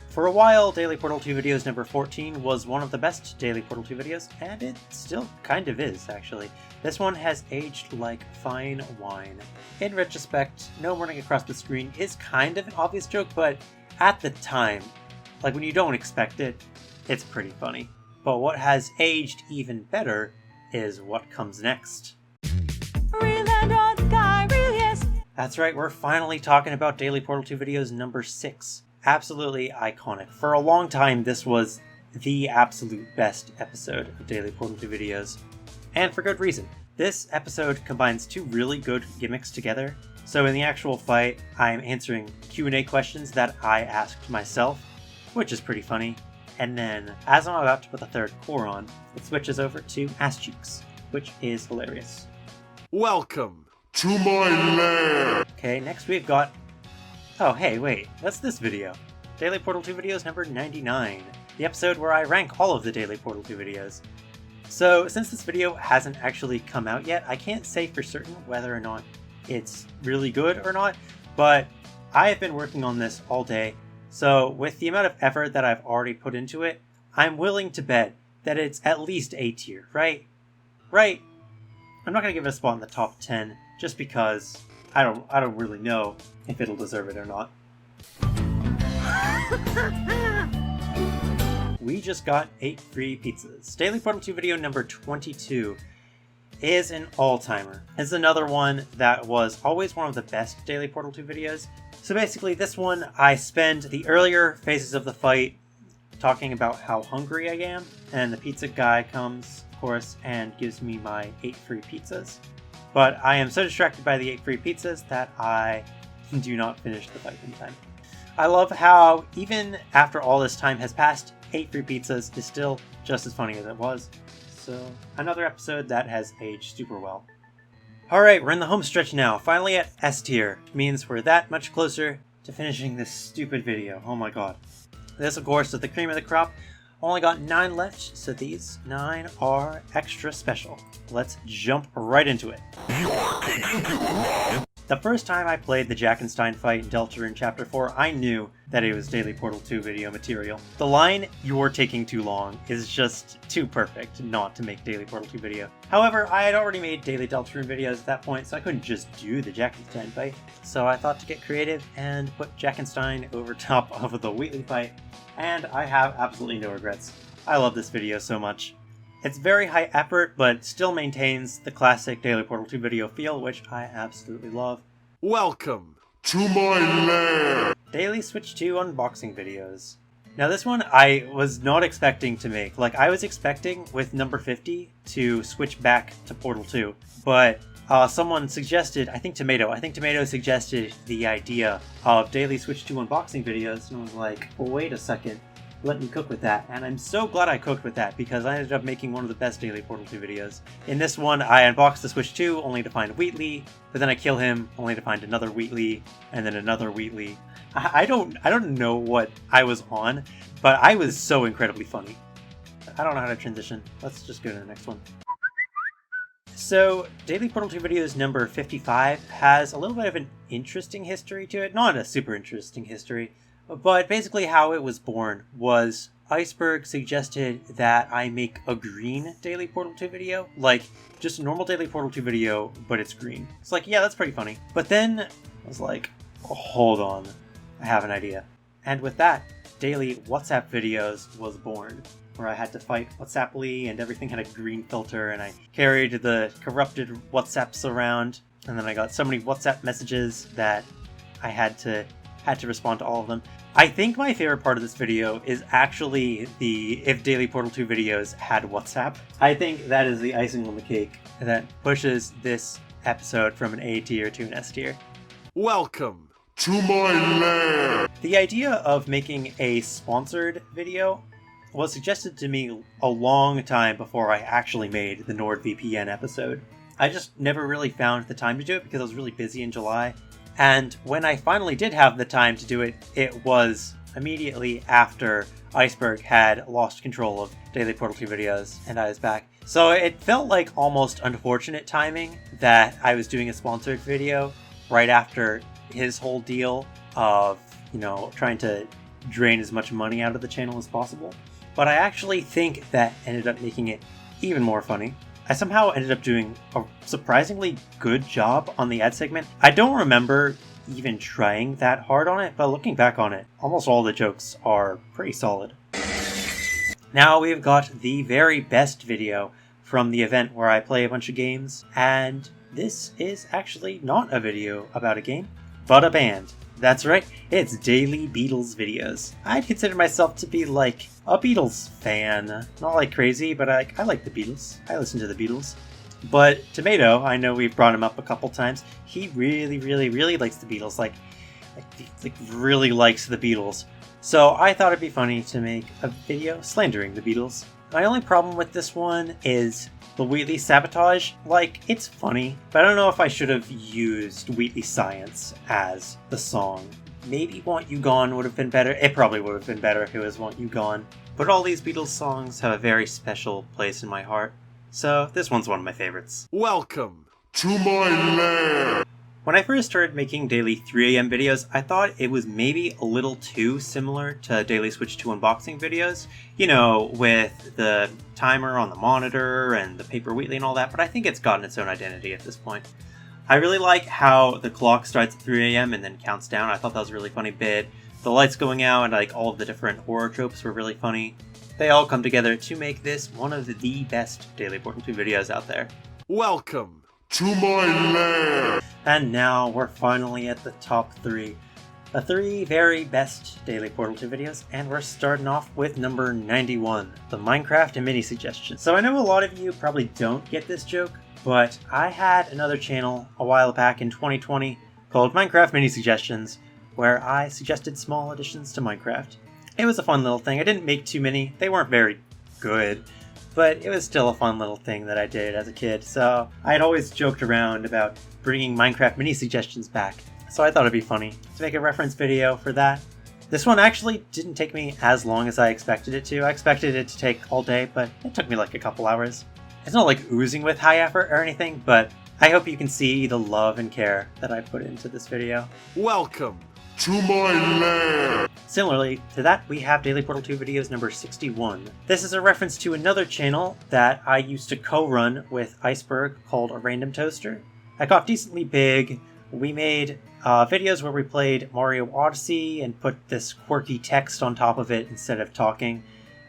For a while, Daily Portal 2 Videos number 14 was one of the best Daily Portal 2 videos, and it still kind of is, actually. This one has aged like fine wine. In retrospect, no running across the screen is kind of an obvious joke, but at the time, like when you don't expect it, it's pretty funny. But what has aged even better is what comes next. That's right, we're finally talking about Daily Portal 2 Videos number 6. Absolutely iconic. For a long time, this was the absolute best episode of Daily Portal 2 Videos. And for good reason. This episode combines two really good gimmicks together. So in the actual fight, I'm answering Q&A questions that I asked myself, which is pretty funny. And then, as I'm about to put the third core on, it switches over to Ass Cheeks, which is hilarious. Welcome. To my lair. Okay, next we've got... Oh, hey, wait, what's this video? Daily Portal 2 Videos number 99, the episode where I rank all of the Daily Portal 2 videos. So, since this video hasn't actually come out yet, I can't say for certain whether or not it's really good or not, but I have been working on this all day. So, with the amount of effort that I've already put into it, I'm willing to bet that it's at least A tier, right? Right? I'm not going to give it a spot in the top 10, just because I don't really know if it'll deserve it or not. We just got 8 free pizzas. Daily Portal 2 video number 22 is an all-timer. It's another one that was always one of the best Daily Portal 2 videos. So basically, this one, I spend the earlier phases of the fight talking about how hungry I am, and the pizza guy comes, of course, and gives me my 8 free pizzas. But I am so distracted by the 8 free pizzas that I do not finish the fight in time. I love how, even after all this time has passed, 8 free pizzas is still just as funny as it was. So, another episode that has aged super well. Alright, we're in the home stretch now, finally at S tier. Means we're that much closer to finishing this stupid video. Oh my god. This, of course, is the cream of the crop. Only got 9 left, so these 9 are extra special. Let's jump right into it. The first time I played the Jackenstein fight in Delta in Chapter 4, I knew that it was Daily Portal 2 video material. The line, "You're taking too long," is just too perfect not to make Daily Portal 2 video. However, I had already made Daily Deltarune videos at that point, so I couldn't just do the Jackenstein fight. So I thought to get creative and put Jackenstein over top of the Wheatley fight, and I have absolutely no regrets. I love this video so much. It's very high effort, but still maintains the classic Daily Portal 2 video feel, which I absolutely love. Welcome. To my lair. Daily Switch 2 unboxing videos. Now this one I was not expecting to make. Like, I was expecting with number 50 to switch back to Portal 2, but someone suggested, I think Tomato suggested the idea of Daily Switch 2 unboxing videos, and I was like, well, wait a second. Let me cook with that, and I'm so glad I cooked with that because I ended up making one of the best Daily Portal 2 videos. In this one, I unboxed the Switch 2 only to find Wheatley, but then I kill him only to find another Wheatley, and then another Wheatley. I don't know what I was on, but I was so incredibly funny. I don't know how to transition. Let's just go to the next one. So, Daily Portal 2 Videos number 55 has a little bit of an interesting history to it. Not a super interesting history, but basically how it was born was Iceberg suggested that I make a green Daily Portal 2 video. Like, just a normal Daily Portal 2 video, but it's green. It's like, yeah, that's pretty funny. But then I was like, oh, hold on, I have an idea. And with that, Daily WhatsApp Videos was born, where I had to fight WhatsApply and everything had a green filter and I carried the corrupted WhatsApps around. and then I got so many WhatsApp messages that I had to respond to all of them. I think my favorite part of this video is actually the if Daily Portal 2 videos had WhatsApp. I think that is the icing on the cake that pushes this episode from an A tier to an S tier. Welcome To my lair. The idea of making a sponsored video was suggested to me a long time before I actually made the NordVPN episode. I just never really found the time to do it because I was really busy in July. And when I finally did have the time to do it, it was immediately after Iceberg had lost control of Daily Portal 2 videos and I was back. So it felt like almost unfortunate timing that I was doing a sponsored video right after his whole deal of, trying to drain as much money out of the channel as possible. But I actually think that ended up making it even more funny. I somehow ended up doing a surprisingly good job on the ad segment. I don't remember even trying that hard on it, but looking back on it, almost all the jokes are pretty solid. Now we've got the very best video from the event where I play a bunch of games, and this is actually not a video about a game, but a band. That's right, it's Daily Beatles videos. I'd consider myself to be like a Beatles fan. Not like crazy, but I like the Beatles. I listen to the Beatles. But Tomato, I know we've brought him up a couple times, he really, really, really likes the Beatles. Like really likes the Beatles. So I thought it'd be funny to make a video slandering the Beatles. My only problem with this one is the Wheatley sabotage. Like, it's funny, but I don't know if I should have used Wheatley Science as the song. Maybe Want You Gone would have been better. It probably would have been better if it was Want You Gone. But all these Beatles songs have a very special place in my heart. So this one's one of my favorites. Welcome To my lair. When I first started making daily 3 AM videos, I thought it was maybe a little too similar to Daily Switch 2 unboxing videos. With the timer on the monitor and the paper Wheatley and all that, but I think it's gotten its own identity at this point. I really like how the clock starts at 3 AM and then counts down. I thought that was a really funny bit. The lights going out and all of the different horror tropes were really funny. They all come together to make this one of the best Daily Portal 2 videos out there. Welcome To my lair. And now we're finally at the top 3. The 3 very best Daily Portal 2 videos, and we're starting off with number 91, the Minecraft and Mini Suggestion. So I know a lot of you probably don't get this joke, but I had another channel a while back in 2020 called Minecraft Mini Suggestions, where I suggested small additions to Minecraft. It was a fun little thing. I didn't make too many. They weren't very good, but it was still a fun little thing that I did as a kid. So I had always joked around about bringing Minecraft Mini Suggestions back. So I thought it'd be funny to make a reference video for that. This one actually didn't take me as long as I expected it to. I expected it to take all day, but it took me like a couple hours. It's not like oozing with high effort or anything, but I hope you can see the love and care that I put into this video. Welcome To my lair. Similarly to that, we have Daily Portal 2 videos number 61. This is a reference to another channel that I used to co-run with Iceberg called A Random Toaster. I got decently big. We made videos where we played Mario Odyssey and put this quirky text on top of it instead of talking,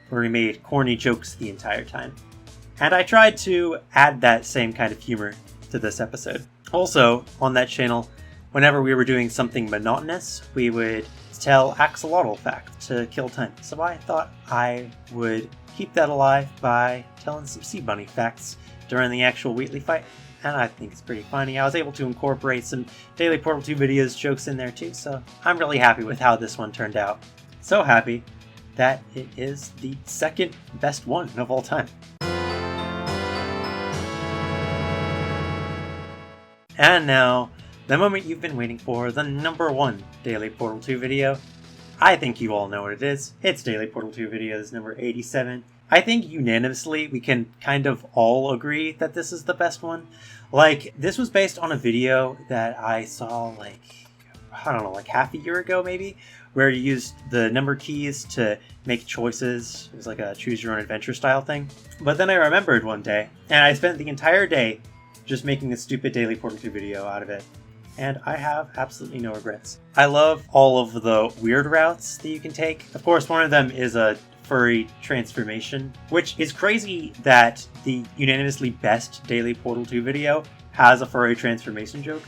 where we made corny jokes the entire time. And I tried to add that same kind of humor to this episode. Also, on that channel, whenever we were doing something monotonous, we would tell axolotl facts to kill time. So I thought I would keep that alive by telling some sea bunny facts during the actual Wheatley fight. And I think it's pretty funny. I was able to incorporate some Daily Portal 2 videos jokes in there too, so I'm really happy with how this one turned out. So happy that it is the second best one of all time. And now, the moment you've been waiting for, the number 1 Daily Portal 2 video. I think you all know what it is. It's Daily Portal 2 videos number 87. I think unanimously we can kind of all agree that this is the best one. Like, this was based on a video that I saw like half a year ago maybe, where you used the number keys to make choices. It was like a choose your own adventure style thing. But then I remembered one day, and I spent the entire day just making a stupid Daily Portal 2 video out of it. And I have absolutely no regrets. I love all of the weird routes that you can take. Of course, one of them is a furry transformation, which is crazy that the unanimously best Daily Portal 2 video has a furry transformation joke.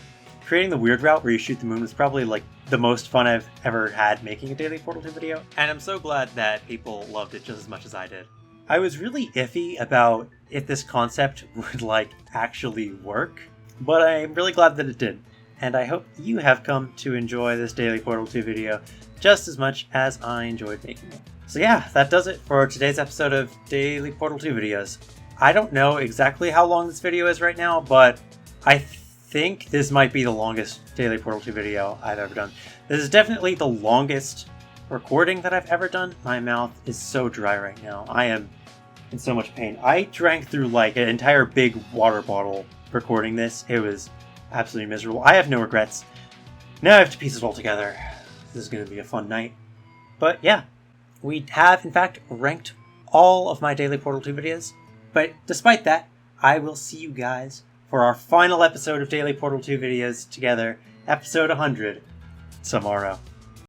Creating the weird route where you shoot the moon was probably like the most fun I've ever had making a Daily Portal 2 video, and I'm so glad that people loved it just as much as I did. I was really iffy about if this concept would like actually work, but I'm really glad that it did, and I hope you have come to enjoy this Daily Portal 2 video just as much as I enjoyed making it. So yeah, that does it for today's episode of Daily Portal 2 videos. I don't know exactly how long this video is right now, but I think this might be the longest Daily Portal 2 video I've ever done. This is definitely the longest recording that I've ever done. My mouth is so dry right now. I am in so much pain. I drank through like an entire big water bottle recording this. It was absolutely miserable. I have no regrets. Now I have to piece it all together. This is going to be a fun night. But yeah, we have in fact ranked all of my Daily Portal 2 videos. But despite that, I will see you guys for our final episode of Daily Portal 2 videos together, episode 100, tomorrow.